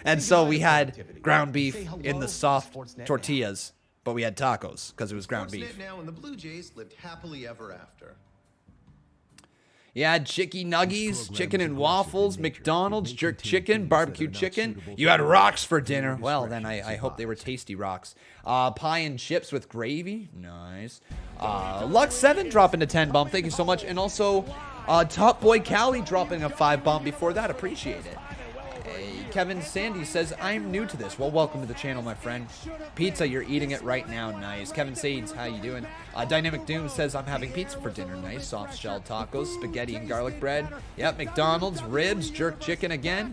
And so we had ground beef in the soft tortillas. But we had tacos because it was ground beef. Now and the Blue Jays lived happily ever after. You had chicky nuggies, chicken and waffles, McDonald's, jerk chicken, barbecue chicken. You had rocks for dinner. Well, then I hope they were tasty rocks. Pie and chips with gravy. Nice. Lux7 dropping a 10 bump. Thank you so much. And also, Top Boy Cali dropping a 5 bump before that. Appreciate it. Kevin Sandy says, I'm new to this. Well, welcome to the channel, my friend. Pizza, you're eating it right now. Nice. Kevin Sades, how you doing? Dynamic Doom says, I'm having pizza for dinner. Nice. Soft shell tacos, spaghetti and garlic bread. Yep, McDonald's, ribs, jerk chicken again.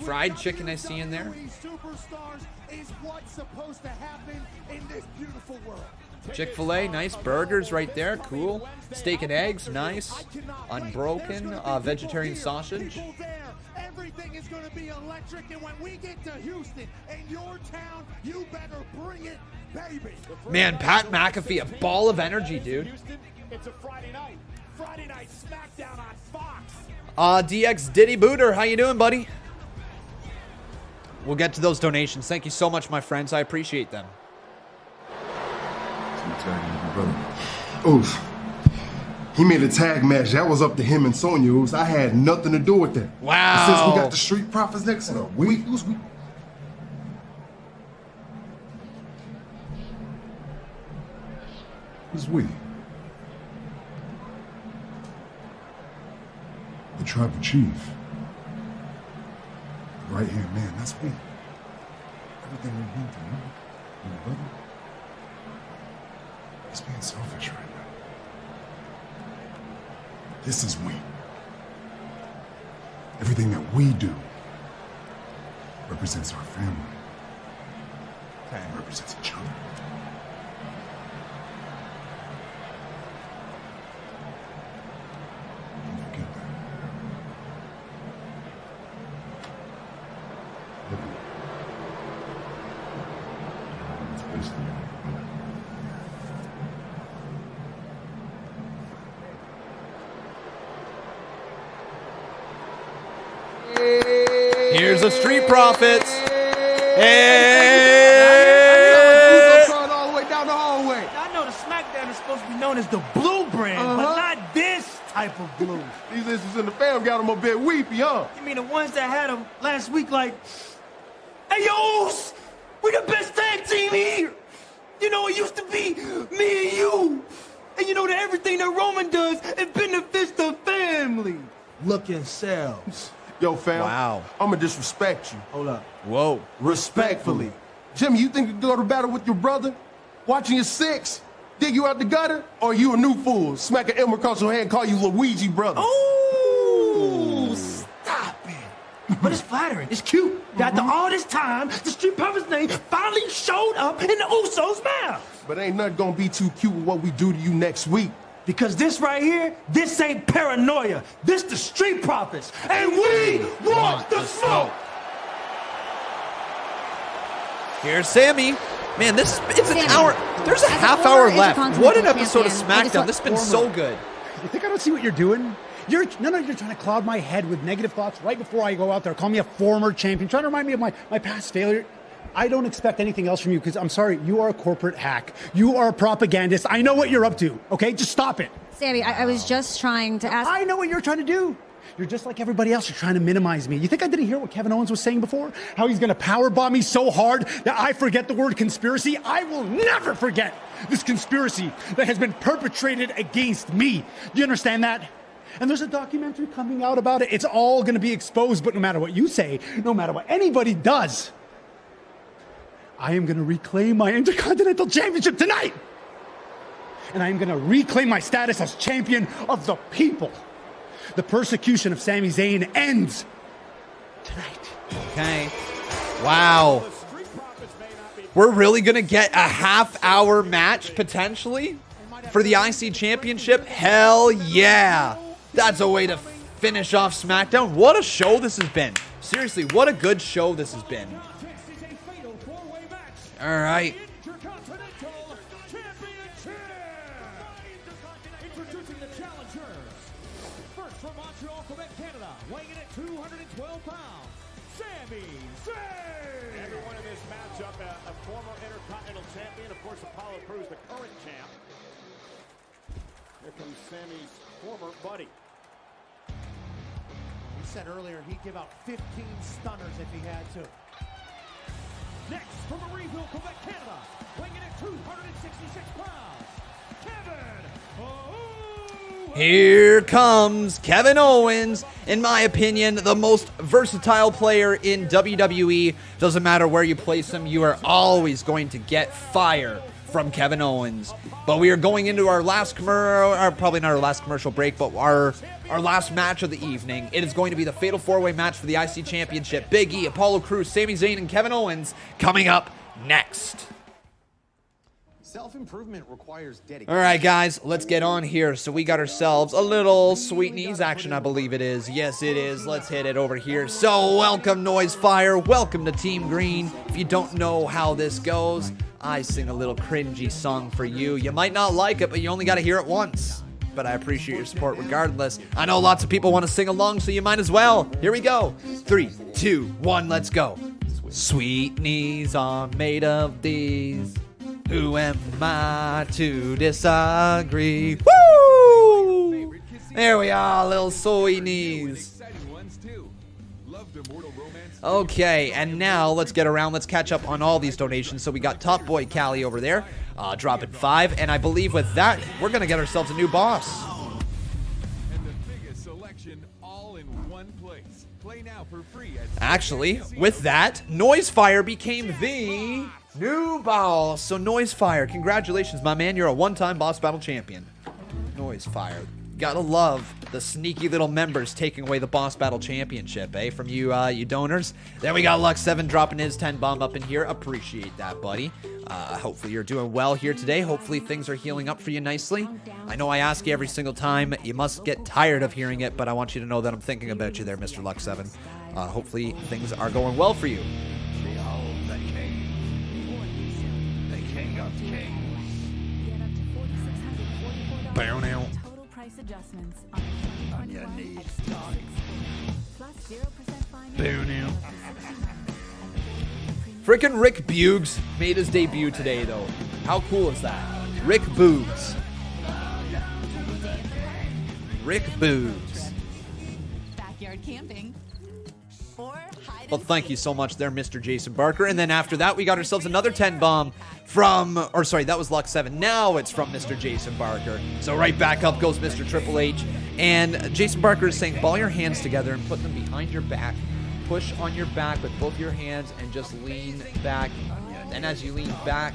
Fried chicken I see in there. Superstars is what's supposed to happen in this beautiful world. Chick-fil-A, nice. Burgers right there, cool. Steak and eggs, nice. Unbroken, vegetarian sausage. Everything is going to be electric, and when we get to Houston and your town, you better bring it, baby. Man, Pat McAfee, a ball of energy, dude. It's a Friday night Smackdown on Fox. DX Diddy Booter, how you doing, buddy? We'll get to those donations. Thank you so much, my friends. I appreciate them. Oof. He made a tag match. That was up to him and Sonya. Oof. I had nothing to do with that. Wow. Since we got the Street Profits next week. Who's we? Who's we? The Tribal Chief. The right-hand man. That's we. Everything we've been through. You know, brother? He's being selfish right now. This is we. Everything that we do represents our family. And represents each other. Don't forget that. Look at it. It's basically Here's the Street Profits. All the way down the hallway. I know the SmackDown is supposed to be known as the blue brand, but not this type of blue. These listeners in the fam got them a bit weepy, huh? You mean the ones that had them last week like, hey, yo, we the best tag team here. You know, it used to be me and you. And you know that everything that Roman does, it benefits the family. Look and sells. Yo, fam. Wow. I'ma disrespect you. Hold up. Whoa. Respectfully. Jimmy, you think you can go to battle with your brother? Watching your six dig you out the gutter, or you a new fool? Smack an elm across your head and call you Luigi brother. Oh, stop it. But it's flattering. It's cute. After all this time, the Street Profits name finally showed up in the Usos' mouth. But ain't nothing gonna be too cute with what we do to you next week. Because this right here, this ain't paranoia. This the Street Profits. And we want the smoke. Here's Sammy. Man, it's Sammy, an hour. There's a half hour left. What an episode of SmackDown. This has been so good. You think I don't see what you're doing? You're trying to cloud my head with negative thoughts right before I go out there. Call me a former champion. Trying to remind me of my past failure. I don't expect anything else from you because I'm sorry, you are a corporate hack. You are a propagandist. I know what you're up to, okay? Just stop it. Sammy, I was just trying to ask. I know what you're trying to do. You're just like everybody else. You're trying to minimize me. You think I didn't hear what Kevin Owens was saying before? How he's going to powerbomb me so hard that I forget the word conspiracy? I will never forget this conspiracy that has been perpetrated against me. Do you understand that? And there's a documentary coming out about it. It's all going to be exposed, but no matter what you say, no matter what anybody does, I am going to reclaim my Intercontinental Championship tonight. And I am going to reclaim my status as champion of the people. The persecution of Sami Zayn ends tonight. Okay. Wow. We're really going to get a half-hour match, potentially, for the IC Championship? Hell yeah. That's a way to finish off SmackDown. What a show this has been. Seriously, what a good show this has been. All right. Introducing the challengers. First from Montreal, Quebec, Canada, weighing in at 212 pounds, Sami Zayn. Everyone in this matchup, a former Intercontinental champion, of course, Apollo Crews, the current champ. Here comes Sami's former buddy. He said earlier he'd give out 15 stunners if he had to. Next, from Marieville, Quebec, Canada, weighing in at 266 pounds, Kevin Owens. Here comes Kevin Owens. In my opinion, the most versatile player in WWE. Doesn't matter where you place him, you are always going to get fire from Kevin Owens. But we are going into our last commercial, or probably not our last commercial break, but our last match of the evening. It is going to be the Fatal 4-Way match for the IC Championship. Big E, Apollo Crews, Sami Zayn, and Kevin Owens coming up next. Self-improvement requires dedication. All right, guys, let's get on here. So we got ourselves a little sweet knees action, I believe it is. Yes, it is. Let's hit it over here. So welcome, Noise Fire. Welcome to Team Green. If you don't know how this goes, I sing a little cringy song for you. You might not like it, but you only got to hear it once. But I appreciate your support regardless. I know lots of people want to sing along, so you might as well. Here we go. 3, 2, 1, let's go. Sweet knees are made of these. Who am I to disagree? Woo! There we are, little soy knees. Okay, and now let's get around. Let's catch up on all these donations. So we got Top Boy Callie over there, dropping 5. And I believe with that, we're going to get ourselves a new boss. Actually, with that, Noise Fire became the new boss. So Noise Fire, congratulations, my man. You're a one-time boss battle champion. Noise Fire. Gotta love the sneaky little members taking away the boss battle championship, eh? From you, you donors. Then we got Lux7 dropping his 10 bomb up in here. Appreciate that, buddy. Hopefully you're doing well here today. Hopefully things are healing up for you nicely. I know I ask you every single time. You must get tired of hearing it, but I want you to know that I'm thinking about you there, Mr. Lux7. Hopefully things are going well for you. Bow now. Adjustments on your knees, dog. Plus 0% finance. Boom now. Frickin' Rick Boogs made his debut today, though. How cool is that? Rick Boogs. Rick Boogs. Backyard camping. Well, thank you so much there, Mr. Jason Barker. And then after that, we got ourselves another 10 bomb from, or sorry, that was Lux7. Now it's from Mr. Jason Barker. So right back up goes Mr. Triple H. And Jason Barker is saying, ball your hands together and put them behind your back. Push on your back with both your hands and just lean back. And as you lean back,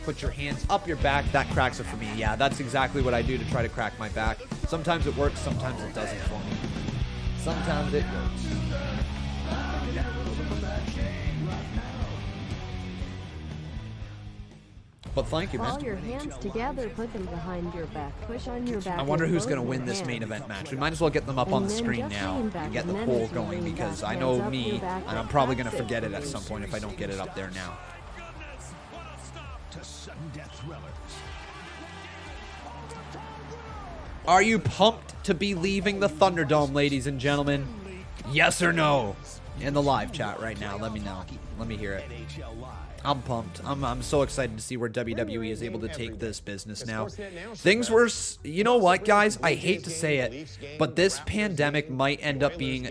put your hands up your back. That cracks it for me. Yeah, that's exactly what I do to try to crack my back. Sometimes it works, sometimes it doesn't for me. Sometimes it works. But thank you, man. Call your hands together, put them behind your back, push on your back. I wonder who's going to win this main event match. We might as well get them up on the screen now and get the poll going, because I know me, and I'm probably going to forget it at some point if I don't get it up there now. Are you pumped to be leaving the Thunderdome, ladies and gentlemen? Yes or no? In the live chat right now, let me know. Let me hear it. I'm pumped. I'm so excited to see where WWE is able to take this business now. Things were, you know what, guys? I hate to say it, but this pandemic might end up being,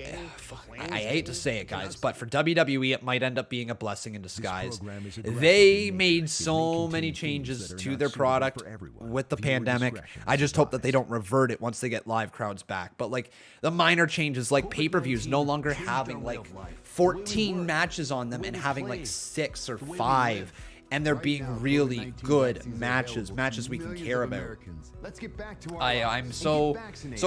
I hate to say it, guys, but for WWE, it might end up being a blessing in disguise. They made so many changes to their product with the pandemic. I just hope that they don't revert it once they get live crowds back. But like the minor changes, like pay-per-views no longer having like 14 matches on them and having like 6 or 5, and they're being really good matches we can care about. I'm so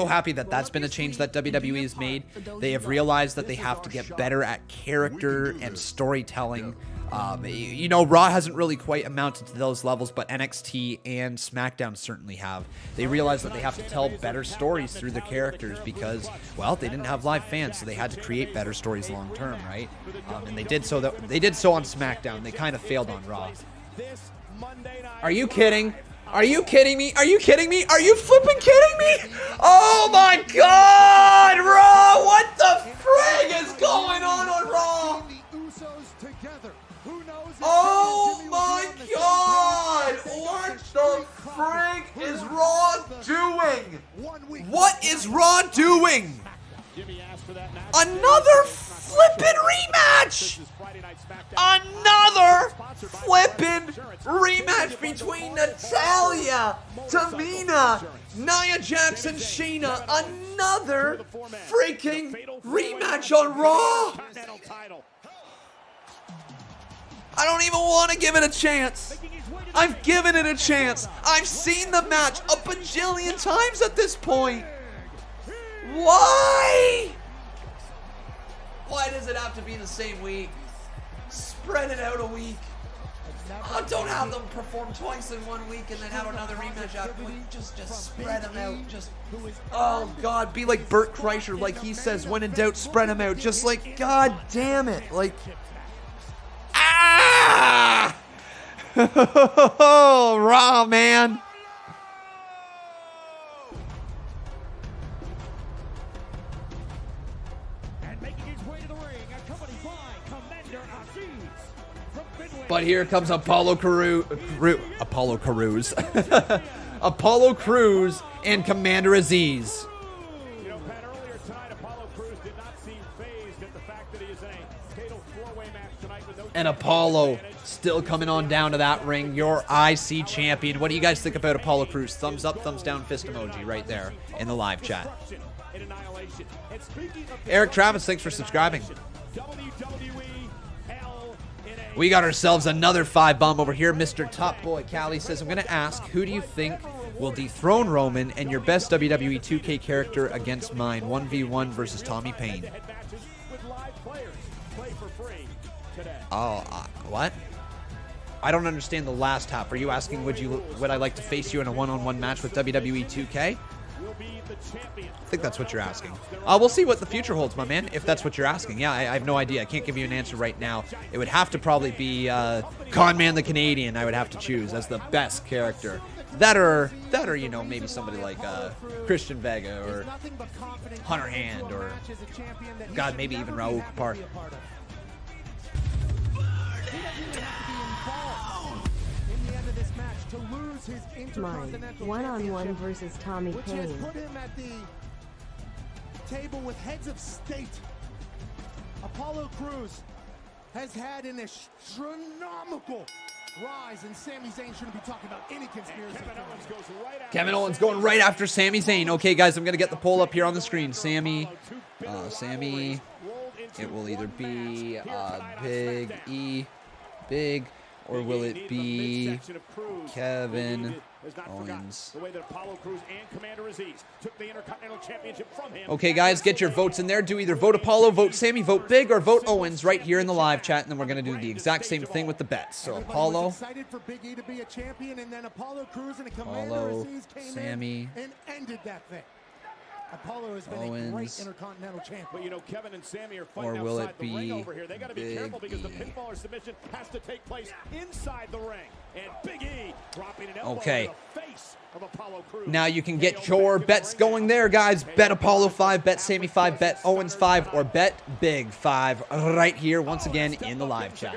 happy that that's been a change that WWE has made. They have realized that they have to get better at character and storytelling. You know, Raw hasn't really quite amounted to those levels, but NXT and SmackDown certainly have. They realized that they have to tell better stories through their characters because, well, they didn't have live fans, so they had to create better stories long term, right? And they did so on SmackDown. They kind of failed on Raw. Are you kidding? Are you kidding me? Are you kidding me? Are you flipping kidding me? Oh my God, Raw! What the frig is going on Raw? Oh my God! What the frig is Raw doing? What is Raw doing? Another flippin' rematch! Another flippin' rematch between Natalya, Tamina, Nia Jax, and Sheena. Another freaking rematch on Raw! I don't even want to give it a chance. I've given it a chance. I've seen the match a bajillion times at this point. Why? Why does it have to be the same week? Spread it out a week. Oh, don't have them perform twice in 1 week and then have another rematch after a week. Just spread them out. Just, oh God, be like Bert Kreischer, like he says, when in doubt, spread them out. Just like, God damn it, like. Ah! Raw, man. But here comes Apollo Crews. Apollo Crews and Commander Aziz. You know, Pat, earlier tonight, Apollo Crews did not seem fazed at the fact that he is in a fatal four-way match tonight with no. And Apollo still coming on down to that ring, your IC champion. What do you guys think about Apollo Crews? Thumbs up, thumbs down, fist emoji right there in the live chat. Eric Travis, thanks for subscribing. We got ourselves another 5-bomb over here. Mr. Top Boy Callie says, I'm going to ask, who do you think will dethrone Roman and your best WWE 2K character against mine? 1v1 versus Tommy Payne. Oh, what? I don't understand the last half. Are you asking would I like to face you in a one-on-one match with WWE 2K? I think that's what you're asking. We'll see what the future holds, my man, if that's what you're asking. Yeah, I have no idea. I can't give you an answer right now. It would have to probably be Conman the Canadian I would have to choose as the best character. That or you know, maybe somebody like Christian Vega or Hunter Hand or, God, maybe even Raul Kapar. Mine, one-on-one versus Tommy Payne. Which has put him at the table with heads of state. Apollo Crews has had an astronomical rise, and Sami Zayn shouldn't be talking about any conspiracy. Kevin Owens going right after Sami Zayn. Okay, guys, I'm going to get the poll up here on the screen. Sami, it will either be Big E, Big Or will it be Kevin Owens? The way that Apollo Crews and Commander Aziz took the Intercontinental Championship from him. Okay, guys, get your votes in there. Do either vote Apollo, vote Sammy, vote Big, or vote Owens right here in the live chat, and then we're going to do the exact same thing with the bets. So Apollo, excited for Big E to be a champion, and then Apollo Crews and Commander Aziz came Sammy, in and ended that thing. Apollo has been Owens, a great Intercontinental champion. But you know, Kevin and Sammy are fighting or will outside it the ring be over here. They got to be careful because the pinfall or submission has to take place inside the ring. And Big E dropping an elbow to the face of Apollo Crews. Now you can get your bets going there, guys. Bet Apollo 5, bet Sammy 5, bet Owens 5, or bet Big 5 right here once again in the live chat.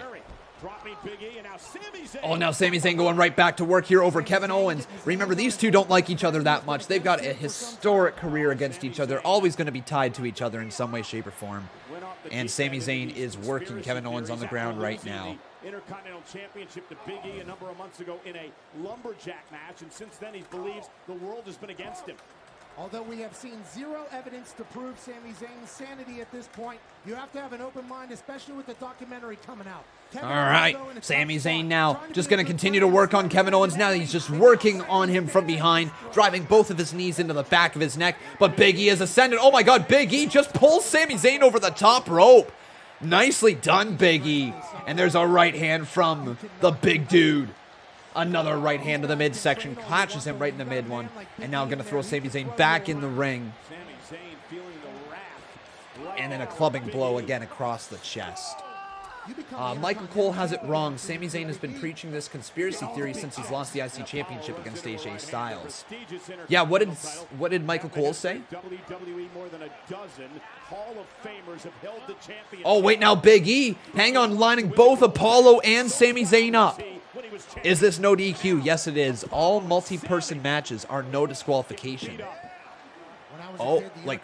Oh, now Sami Zayn going right back to work here over Kevin Owens. Remember, these two don't like each other that much. They've got a historic career against each other, always going to be tied to each other in some way, shape, or form. And Sami Zayn is working Kevin Owens on the ground right now. Intercontinental Championship to Big E a number of months ago in a lumberjack match, and since then he believes the world has been against him. Although we have seen zero evidence to prove Sami Zayn's sanity at this point, you have to have an open mind, especially with the documentary coming out. All right, Sami Zayn now just going to continue to work on Kevin Owens. Now he's just working on him from behind, driving both of his knees into the back of his neck. But Big E has ascended. Oh my God, Big E just pulls Sami Zayn over the top rope. Nicely done, Big E. And there's a right hand from the big dude. Another right hand to the midsection, catches him right in the mid one, and now going to throw Sami Zayn back in the ring. And then a clubbing blow again across the chest. Michael Cole has it wrong. Sami Zayn has been preaching this conspiracy theory since he's lost the IC Championship against AJ Styles. Yeah, what did Michael Cole say? Oh, wait, now Big E. Hang on, lining both Apollo and Sami Zayn up. Is this no DQ? Yes, it is. All multi-person matches are no disqualification. Oh, like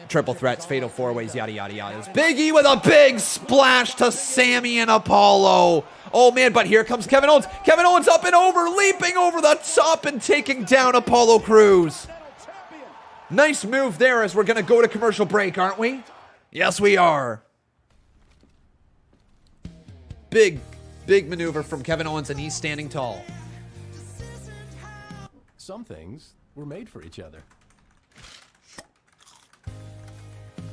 triple threats, fatal four-ways, yada, yada, yada. It's Big E with a big splash to Sammy and Apollo. Oh, man, but here comes Kevin Owens. Kevin Owens up and over, leaping over the top and taking down Apollo Crews. Nice move there as we're going to go to commercial break, aren't we? Yes, we are. Big maneuver from Kevin Owens, and he's standing tall. Some things were made for each other.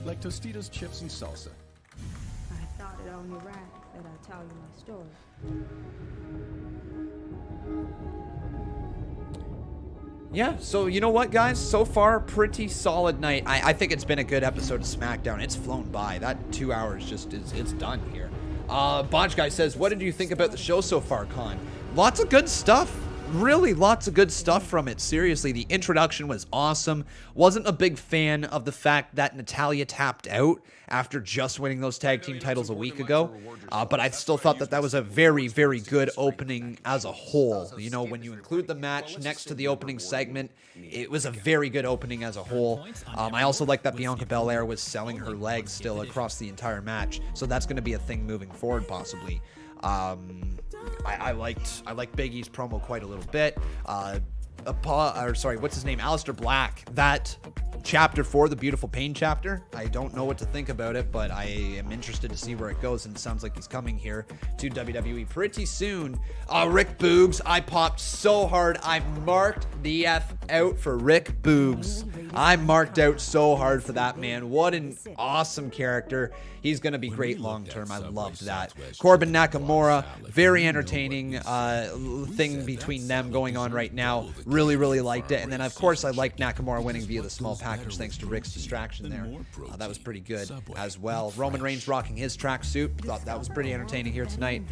Like Tostitos chips and salsa. I thought it only right that I tell you my story. Yeah, so you know what, guys? So far, pretty solid night. I think it's been a good episode of SmackDown. It's flown by. That 2 hours just it's done here. Botch Guy says, what did you think about the show so far, Con? Lots of good stuff. Really lots of good stuff from it. Seriously, the introduction was awesome. Wasn't a big fan of the fact that Natalya tapped out after just winning those tag team titles a week ago. But I still thought that was a very, very good opening as a whole. You know, when you include the match next to the opening segment, it was a very good opening as a whole. I also like that Bianca Belair was selling her legs still across the entire match. So that's going to be a thing moving forward, possibly. I liked Big E's promo quite a little bit. What's his name? Aleister Black. That chapter 4, the Beautiful Pain chapter. I don't know what to think about it, but I am interested to see where it goes, and it sounds like he's coming here to WWE pretty soon. Rick Boogs. I popped so hard. I marked the F out for Rick Boogs. I marked out so hard for that man. What an awesome character. He's going to be great long term. I loved that. Corbin Nakamura, very entertaining thing between them going on right now. Really, really liked it. And then, of course, I liked Nakamura winning via the small package thanks to Rick's distraction there. That was pretty good as well. Roman Reigns rocking his tracksuit. Thought that was pretty entertaining here tonight.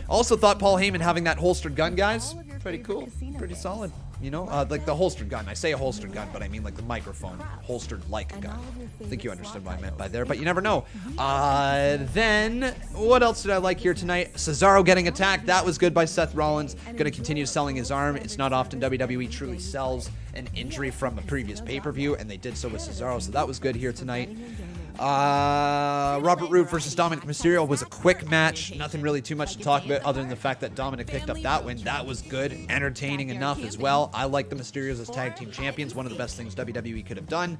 Also thought Paul Heyman having that holstered gun, guys, pretty cool. Pretty solid. You know, like the holstered gun. I say a holstered gun, but I mean like the microphone holstered like a gun. I think you understood what I meant by there, but you never know. Then, what else did I like here tonight? Cesaro getting attacked. That was good by Seth Rollins. Going to continue selling his arm. It's not often WWE truly sells an injury from a previous pay-per-view, and they did so with Cesaro, so that was good here tonight. Robert Roode versus Dominic Mysterio was a quick match. Nothing really too much to talk about other than the fact that Dominic picked up that win. That was good. Entertaining enough as well. I like the Mysterios as tag team champions. One of the best things WWE could have done.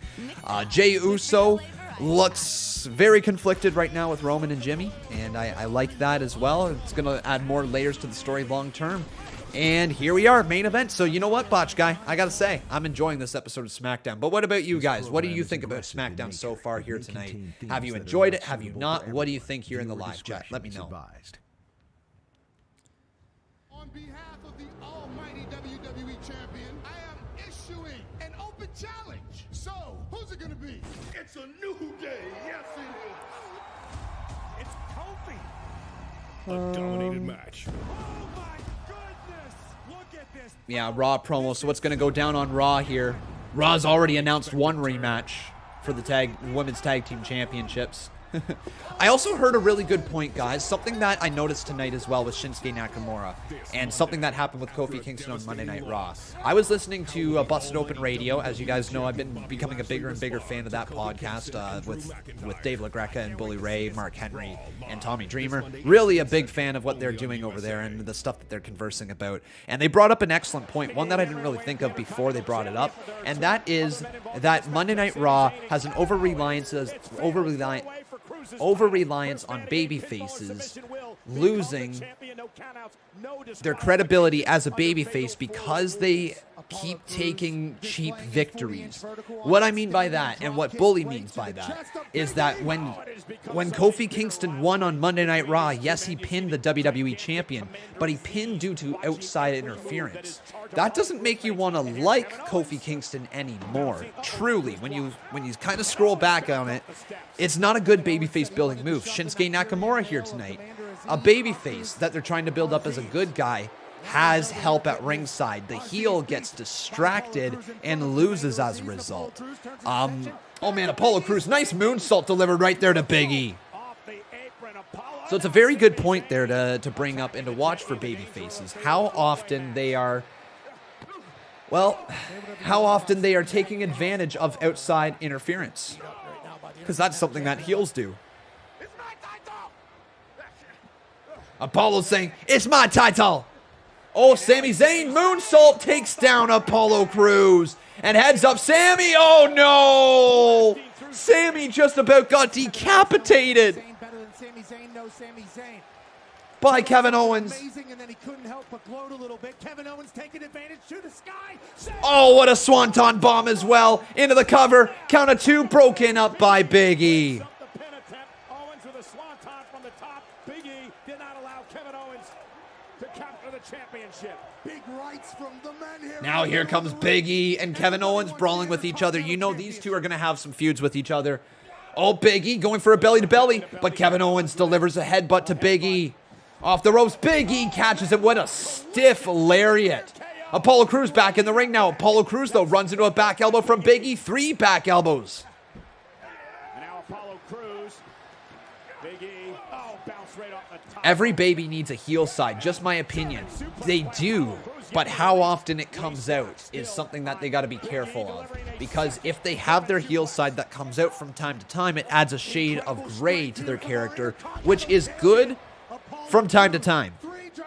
Jey Uso looks very conflicted right now with Roman and Jimmy, and I like that as well. It's going to add more layers to the story long term. And here we are, main event. So you know what, Botch Guy? I gotta say, I'm enjoying this episode of SmackDown. But what about you guys? What do you think about SmackDown so far here tonight? Have you enjoyed it? Have you not? What do you think here in the live chat? Let me know. On behalf of the almighty WWE champion, I am issuing an open challenge. So, who's it gonna be? It's a new day. Yes, it is. It's Kofi. A dominated match. Yeah, Raw promo. So what's going to go down on Raw here? Raw's already announced one rematch for the women's tag team championships. I also heard a really good point, guys. Something that I noticed tonight as well with Shinsuke Nakamura, and something that happened with Kofi Kingston on Monday Night Raw. I was listening to Busted Open Radio. As you guys know, I've been becoming a bigger and bigger fan of that podcast with Dave LaGreca and Bully Ray, Mark Henry, and Tommy Dreamer. Really a big fan of what they're doing over there and the stuff that they're conversing about. And they brought up an excellent point, one that I didn't really think of before they brought it up, and that is that Monday Night Raw has an over-reliance on baby faces losing their credibility as a babyface because they keep taking cheap victories. What I mean by that, and what Bully means by that, is that when Kofi Kingston won on Monday Night Raw, yes, he pinned the WWE champion, but he pinned due to outside interference. That doesn't make you want to like Kofi Kingston anymore. Truly, when you kind of scroll back on it, it's not a good babyface building move. Shinsuke Nakamura here tonight, a babyface that they're trying to build up as a good guy, has help at ringside. The heel gets distracted and loses as a result. Oh man, Apollo Crews, nice moonsault delivered right there to Big E. So it's a very good point there to bring up and to watch for baby faces. How often they are taking advantage of outside interference. Because that's something that heels do. Apollo saying, "It's my title." Oh, Sami Zayn moonsault takes down Apollo Crews. And heads up Sammy. Oh no! Sammy just about got decapitated by Kevin Owens. Oh, what a swanton bomb as well. Into the cover. Count of two, broken up by Big E. Owens with a swanton from the top. Big E did not allow Kevin Owens to capture the championship. Big rights from the men here. Now here comes Big E and Kevin Owens brawling with each other. You know these two are going to have some feuds with each other. Oh, Big E going for a belly-to-belly, but Kevin Owens delivers a headbutt to Big E. Off the ropes, Big E catches it. What a stiff lariat. Apollo Crews back in the ring now. Apollo Crews, though, runs into a back elbow from Big E. 3 back elbows. And now Apollo Crews. Big E. Oh, bounce right off the top. Every baby needs a heel side, just my opinion. They do, but how often it comes out is something that they got to be careful of. Because if they have their heel side that comes out from time to time, it adds a shade of gray to their character, which is good from time to time.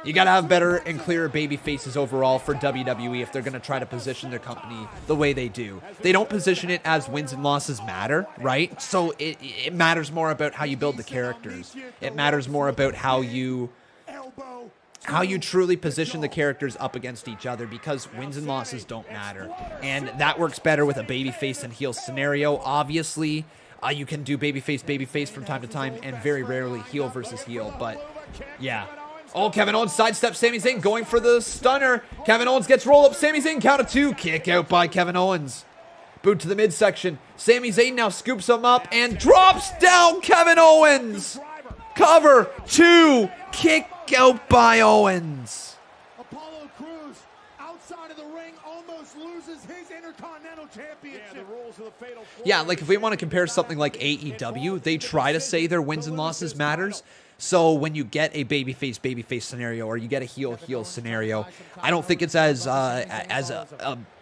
You got to have better and clearer baby faces overall for WWE if they're going to try to position their company the way they do. They don't position it as wins and losses matter, right? So it matters more about how you build the characters. It matters more about how you truly position the characters up against each other, because wins and losses don't matter. And that works better with a babyface and heel scenario. Obviously, you can do babyface from time to time, and very rarely heel versus heel, but yeah. Oh, Kevin Owens sidesteps Sami Zayn, going for the stunner. Kevin Owens gets roll up. Sami Zayn, count of 2. Kick out by Kevin Owens. Boot to the midsection. Sami Zayn now scoops him up and drops down Kevin Owens. Cover 2. Kick out by Owens. Apollo Crews outside of the ring almost loses his Intercontinental Championship. Yeah, the rules of the fatal four. Yeah, like if we want to compare something like AEW, they try to say their wins and losses matters. So when you get a babyface scenario, or you get a heel scenario, I don't think it's as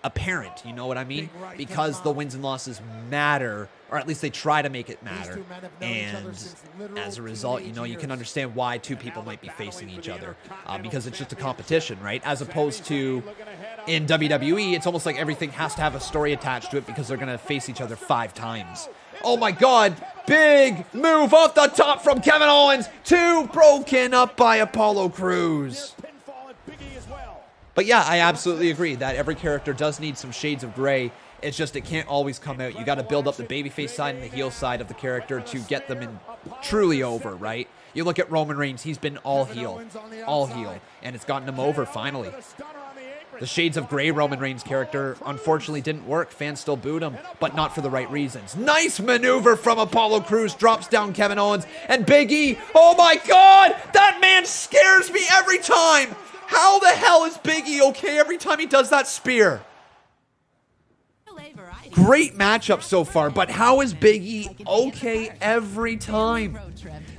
apparent, you know what I mean? Because the wins and losses matter, or at least they try to make it matter. And as a result, you know, you can understand why two people might be facing each other, because it's just a competition, right? As opposed to in WWE, it's almost like everything has to have a story attached to it because they're going to face each other 5 times. Oh my God, big move off the top from Kevin Owens. 2 broken up by Apollo Crews. But yeah, I absolutely agree that every character does need some shades of gray. It's just it can't always come out. You got to build up the babyface side and the heel side of the character to get them in truly over, right? You look at Roman Reigns, he's been all heel, and it's gotten him over finally. The shades of gray Roman Reigns character unfortunately didn't work. Fans still booed him, but not for the right reasons. Nice maneuver from Apollo Crews, drops down Kevin Owens, and Big E. Oh my God, that man scares me every time. How the hell is Big E okay every time he does that spear? Great matchup so far, but how is Big E okay every time?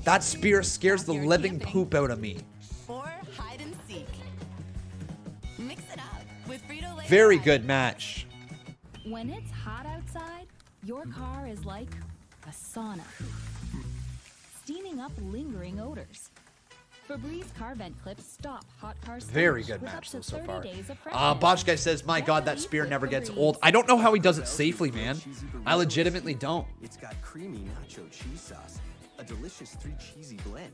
That spear scares the living poop out of me. Very good match. When it's hot outside, your car is like a sauna, steaming up lingering odors. Febreze car vent clips stop hot car smoke. Very good match so far. Botch Guy says, my God, that spear never gets old. I don't know how he does it safely, man. I legitimately don't. It's got creamy nacho cheese sauce, a delicious 3 cheesy blend,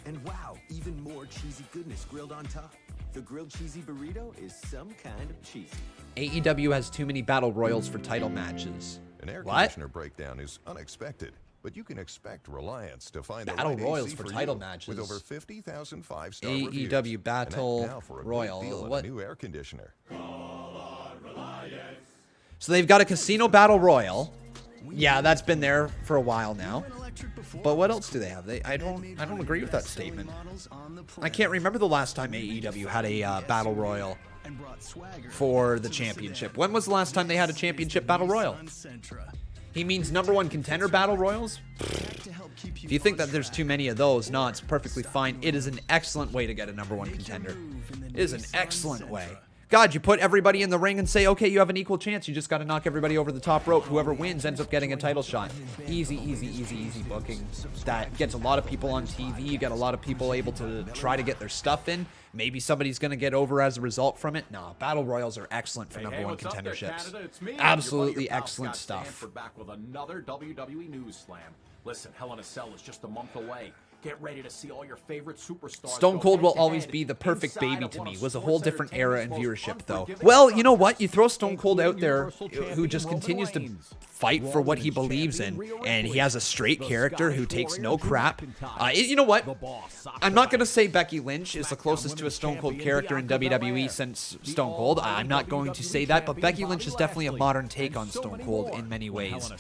and wow, even more cheesy goodness grilled on top. The grilled cheesy burrito is some kind of cheesy. AEW has too many battle royals for title matches. An air conditioner breakdown is unexpected, but you can expect Reliance to find battle the right royals AC for for title you. matches. With over 50,000 5-star AEW reviews. Battle And now for a Royal. great deal on What? a new air conditioner. So they've got a Casino Battle Royal. Yeah, that's been there for a while now. But what else do they have? I don't agree with that statement. I can't remember the last time AEW had a Battle Royal for the championship. When was the last time they had a championship Battle Royal? He means #1 contender Battle Royals? If you think that there's too many of those, no, it's perfectly fine. It is an excellent way to get a #1 contender. It is an excellent way. God, you put everybody in the ring and say, okay, you have an equal chance. You just got to knock everybody over the top rope. Whoever wins ends up getting a title shot. Easy, easy, easy, easy booking. That gets a lot of people on TV. You get a lot of people able to try to get their stuff in. Maybe somebody's going to get over as a result from it. No, Battle Royals are excellent for #1 contenderships. Absolutely excellent stuff. We're back with another WWE News Slam. Listen, Hell in a Cell is just a month away. Get ready to see all your favorite superstars. Stone Cold will always be the perfect baby to me. Was a whole different era in viewership, though. Well, you know what? You throw Stone Cold out there, who just continues to fight for what he believes in, and he has a straight character who takes no crap. You know what? I'm not going to say Becky Lynch is the closest to a Stone Cold character in WWE since Stone Cold. I'm not going to say that, but Becky Lynch is definitely a modern take on Stone Cold in many ways.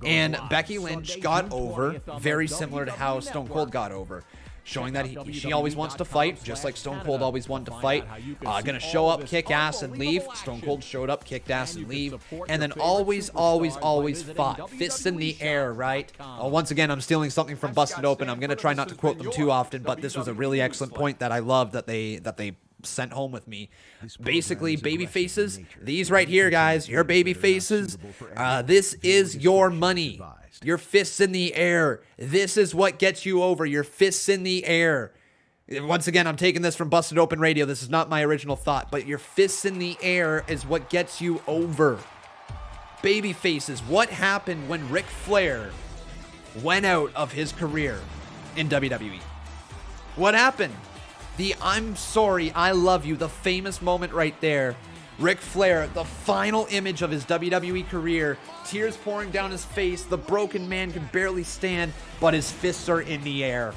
And Becky Lynch got over very similar to how Stone Cold got over, showing that she always wants to fight, just like Stone Cold always wanted to fight. Gonna show up, kick ass, and leave. Stone Cold showed up, kicked ass, and leave. And then always, always, always fought. Fists in the air, right? Once again, I'm stealing something from Busted Open. I'm gonna try not to quote them too often, but this was a really excellent point that I love that they sent home with me. Basically, baby faces, these right here, guys, your baby faces, this is your money. Your fists in the air. This is what gets you over. Your fists in the air. Once again, I'm taking this from Busted Open Radio. This is not my original thought, but your fists in the air is what gets you over. Baby faces. What happened when Ric Flair went out of his career in WWE? What happened? The I'm sorry, I love you, the famous moment right there. Ric Flair, the final image of his WWE career, tears pouring down his face, the broken man can barely stand, but his fists are in the air.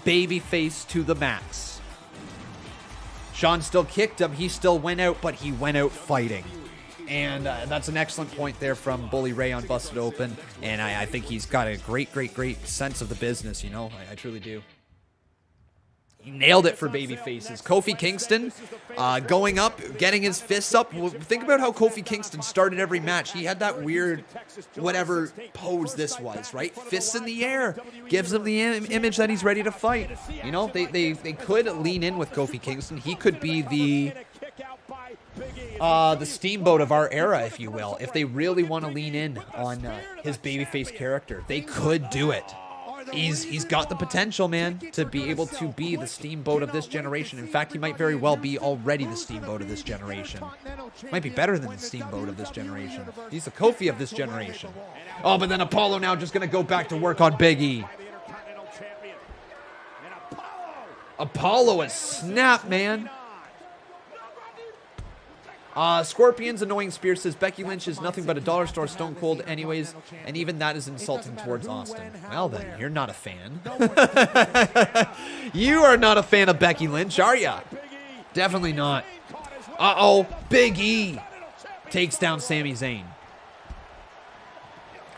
Babyface to the max. Shawn still kicked him, he still went out, but he went out fighting. And that's an excellent point there from Bully Ray on Busted Open, and I think he's got a great sense of the business, you know, I truly do. He nailed it for baby faces. Kofi Kingston going up, getting his fists up. Well, think about how Kofi Kingston started every match. He had that weird, whatever pose this was, right? Fists in the air. Gives him the image that he's ready to fight. You know, they could lean in with Kofi Kingston. He could be the Steamboat of our era, if you will. If they really want to lean in on his babyface character, they could do it. He's got the potential, man, to be able to be the Steamboat of this generation. In fact, he might very well be already the Steamboat of this generation. Might be better than the Steamboat of this generation. He's the Kofi of this generation. Oh, but then Apollo now just going to go back to work on Big E. Apollo is snap, man. Scorpion's annoying spear says Becky Lynch is nothing but a dollar store Stone Cold anyways, and even that is insulting towards Austin. Well then, you're not a fan. You are not a fan of Becky Lynch, are ya? Definitely not. Uh-oh, Big E takes down Sami Zayn.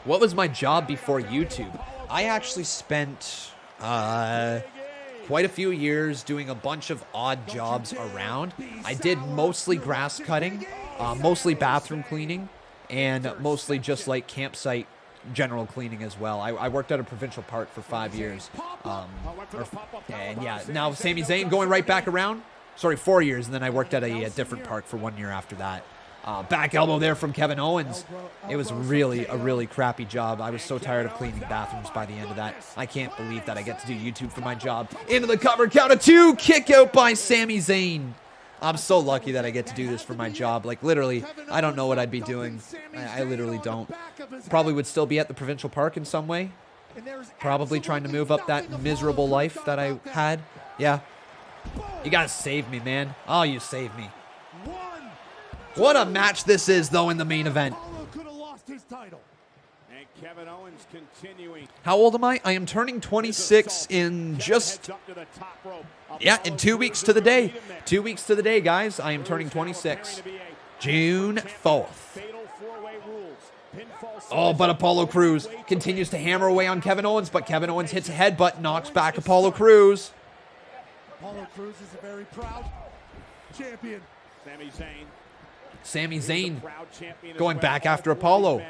What was my job before YouTube? I actually spent quite a few years doing a bunch of odd jobs around. I did mostly grass cutting, mostly bathroom cleaning, and mostly just like campsite general cleaning as well. I worked at a provincial park for 5 years. And yeah, now Sami Zayn going right back around. Sorry, 4 years, and then I worked at a different park for 1 year after that. Back elbow there from Kevin Owens. It was really a really crappy job. I was so tired of cleaning bathrooms by the end of that. I can't believe that I get to do YouTube for my job. Into the cover, count of 2, kick out by Sami Zayn. I'm so lucky that I get to do this for my job. Like, literally, I don't know what I'd be doing. I literally don't. Probably would still be at the provincial park in some way. Probably trying to move up that miserable life that I had. Yeah. You gotta save me, man. Oh, you saved me. What a match this is, though, in the main event. How old am I? I am turning 26 in just... Yeah, in 2 weeks to the day. 2 weeks to the day, guys. I am turning 26. June 4th. Oh, but Apollo Crews continues to hammer away on Kevin Owens, but Kevin Owens hits a headbutt, knocks back Apollo Crews. Apollo Crews is a very proud champion. Sami Zayn going back after Apollo.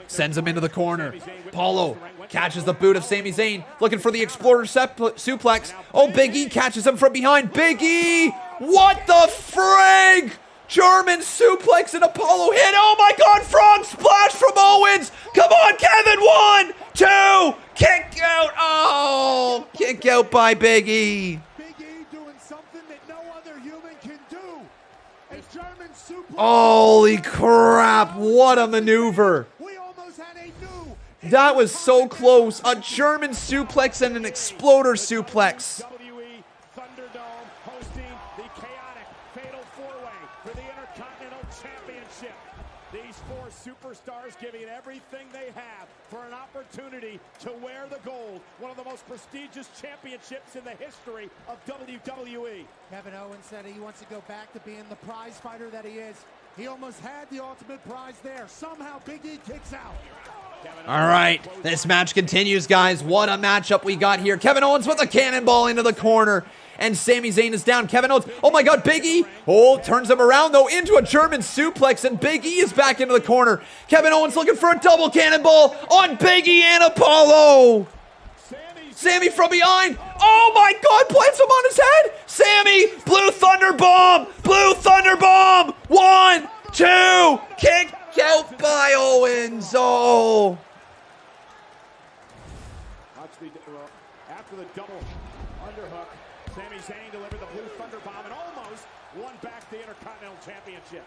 Sends him into the corner. Apollo catches the boot of Sami Zayn, looking for the Explorer suplex. Oh, Big E catches him from behind. Big E! What the frig? German suplex and Apollo hit. Oh my God, frog splash from Owens. Come on, Kevin. 1, 2, kick out. Oh, kick out by Big E. Holy crap, what a maneuver. That was so close. A German suplex and an exploder suplex. WWE Thunderdome hosting the chaotic Fatal 4-Way for the Intercontinental Championship. These 4 superstars giving everything they have for an opportunity to wear the gold. One of the most prestigious championships in the history of WWE. Kevin Owens said he wants to go back to being the prize fighter that he is. He almost had the ultimate prize there. Somehow Big E kicks out. All right, this match continues, guys. What a matchup we got here. Kevin Owens with a cannonball into the corner, and Sami Zayn is down. Kevin Owens, oh my God, Big E. Oh, turns him around, though, into a German suplex, and Big E is back into the corner. Kevin Owens looking for a double cannonball on Big E and Apollo. Sami from behind. Oh my God, plants him on his head. Sami, Blue Thunder Bomb. Blue Thunder Bomb. 1, 2, kick out by Owens. Oh. After the double underhook, Sami Zayn delivered the Blue Thunder Bomb and almost won back the Intercontinental Championship.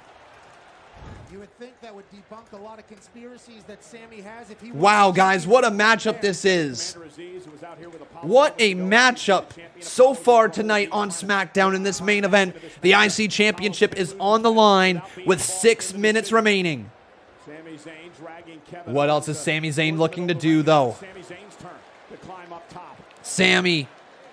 You would think that would debunk a lot of conspiracies that Sami has if he... Wow, guys, what a matchup this is. What a matchup so far tonight on SmackDown in this main event. The IC Championship is on the line with 6 minutes remaining. What else is Sami Zayn looking to do, though? Sami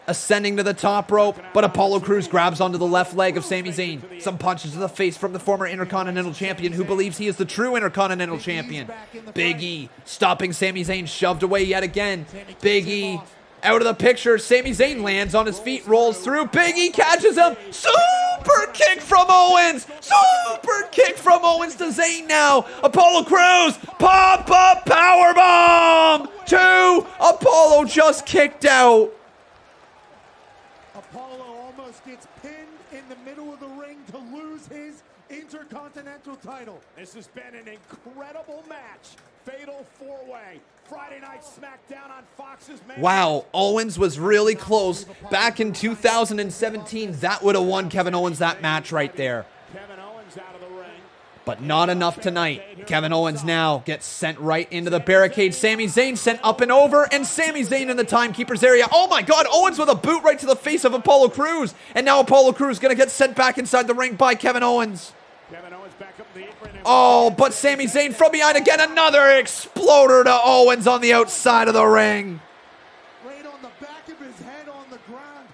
ascending to the top rope, but Apollo Crews grabs onto the left leg of Sami Zayn. Some punches to the face from the former Intercontinental Champion who believes he is the true Intercontinental Champion. Big E stopping Sami Zayn, shoved away yet again. Big E out of the picture. Sami Zayn lands on his feet, rolls through. Big E catches him. Super kick from Owens. Super kick from Owens to Zayn now. Apollo Crews. Pop up powerbomb. 2. Apollo just kicked out. Apollo almost gets pinned in the middle of the ring to lose his Intercontinental title. This has been an incredible match. Fatal 4-way. Friday Night Smackdown on Fox's main. Wow, Owens was really close. Back in 2017, that would have won Kevin Owens that match right there. Kevin Owens out of the ring. But not enough tonight. Kevin Owens now gets sent right into the barricade. Sami Zayn sent up and over, and Sami Zayn in the timekeeper's area. Oh my God, Owens with a boot right to the face of Apollo Crews. And now Apollo Crews going to get sent back inside the ring by Kevin Owens. Kevin Owens back up the apron. Oh, but Sami Zayn from behind again. Another exploder to Owens on the outside of the ring. Right on the back of his head on the ground.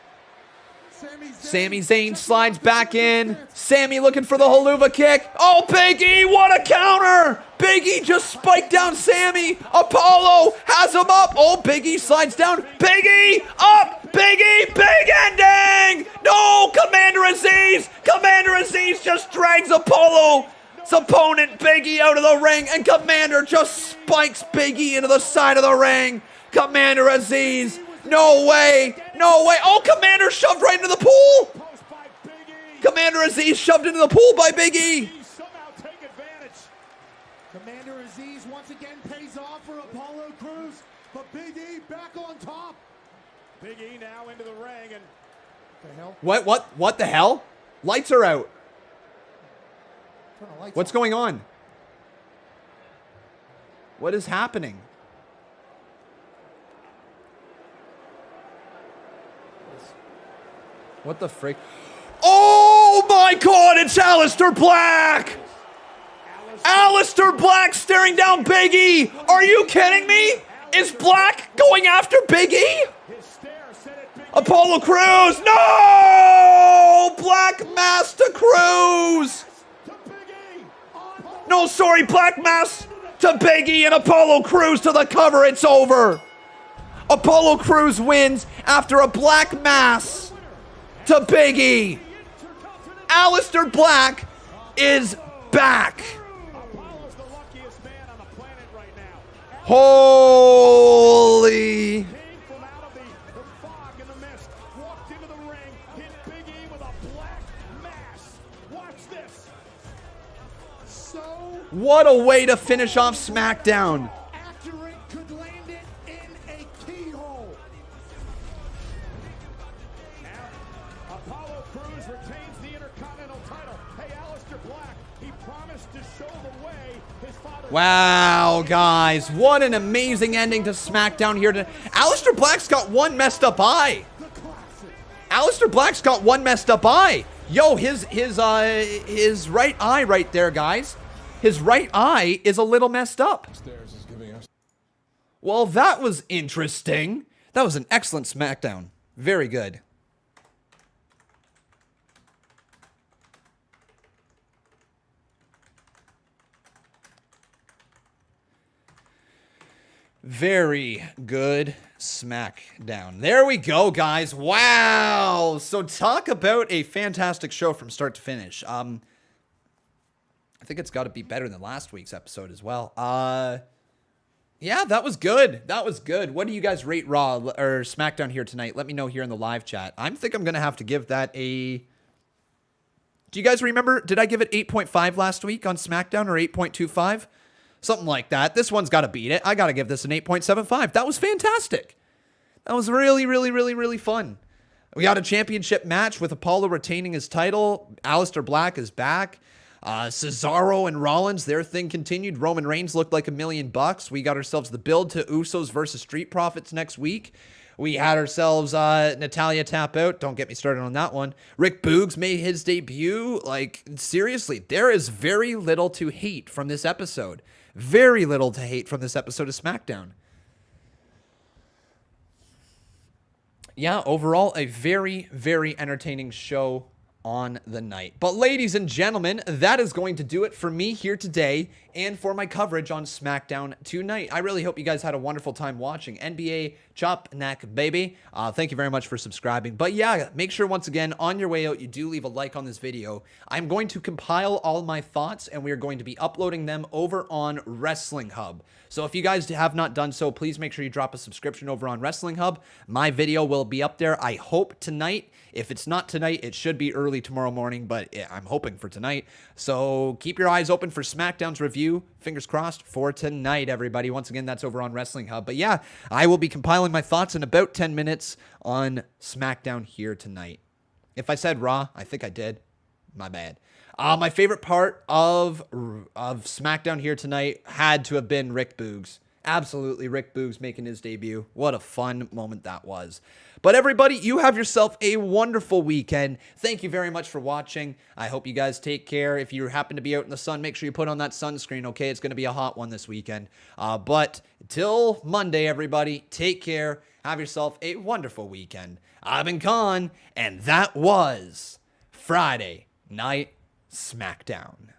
Sami Zayn slides back in. Sami looking for the haluva kick. Oh, Big E, what a counter! Big E just spiked down Sami. Apollo has him up. Oh, Big E slides down. Big E up. Big E, big ending! No, Commander Aziz! Commander Aziz just drags Apollo's opponent, Big E, out of the ring, and Commander just spikes Big E into the side of the ring. Commander Aziz, no way, no way. Oh, Commander shoved right into the pool! Commander Aziz shoved into the pool by Big E. Commander Aziz once again pays off for Apollo Crews, but Big E back on top. Big E now into the ring, and the hell? What the hell? Lights are out. What's going on? What is happening? What the frick? Oh my God, it's Aleister Black! Aleister Black staring down Big E! Are you kidding me? Is Black going after Big E? Apollo Crews! No! Black Mass to Crews! No, sorry, Black Mass to Big E and Apollo Crews to the cover. It's over. Apollo Crews wins after a Black Mass to Big E. Aleister Black is back. Holy. What a way to finish off SmackDown. Accurate, could land it in a keyhole. Now, Apollo Crews retains the Intercontinental title. Hey, Aleister Black, he promised to show the way his father... Wow, guys, what an amazing ending to SmackDown here today. Aleister Black's got one messed up eye. Aleister Black's got one messed up eye. Yo, his right eye right there, guys. His right eye is a little messed up. Well, that was interesting. That was an excellent SmackDown. Very good. Very good SmackDown. There we go, guys. Wow. So talk about a fantastic show from start to finish. I think it's got to be better than last week's episode as well. Yeah, that was good. That was good. What do you guys rate Raw or SmackDown here tonight? Let me know here in the live chat. I think I'm going to have to give that a... Do you guys remember? Did I give it 8.5 last week on SmackDown or 8.25? Something like that. This one's got to beat it. I got to give this an 8.75. That was fantastic. That was really, really, really, really fun. We got a championship match with Apollo retaining his title. Aleister Black is back. Cesaro and Rollins, their thing continued. Roman Reigns looked like $1 million. We got ourselves the build to Usos versus Street Profits next week. We had ourselves Natalya tap out. Don't get me started on that one. Rick Boogs made his debut. Like, seriously, there is very little to hate from this episode. Very little to hate from this episode of SmackDown. Yeah, overall, a very, very entertaining show. on the night. But ladies and gentlemen, that is going to do it for me here today and for my coverage on SmackDown tonight. I really hope you guys had a wonderful time watching NBA Chop Neck Baby. Thank you very much for subscribing. But yeah, make sure once again on your way out you do leave a like on this video. I'm going to compile all my thoughts and we are going to be uploading them over on Wrestling Hub. So if you guys have not done so, please make sure you drop a subscription over on Wrestling Hub. My video will be up there, I hope, tonight. If it's not tonight, it should be early tomorrow morning, but I'm hoping for tonight. So keep your eyes open for SmackDown's review. Fingers crossed for tonight, everybody. Once again, that's over on Wrestling Hub. But yeah, I will be compiling my thoughts in about 10 minutes on SmackDown here tonight. If I said Raw, I think I did. My bad. My favorite part of SmackDown here tonight had to have been Rick Boogs. Absolutely, Rick Boogs making his debut. What a fun moment that was. But everybody, you have yourself a wonderful weekend. Thank you very much for watching. I hope you guys take care. If you happen to be out in the sun, make sure you put on that sunscreen, okay? It's going to be a hot one this weekend. But till Monday, everybody, take care. Have yourself a wonderful weekend. I've been Khan, and that was Friday Night SmackDown.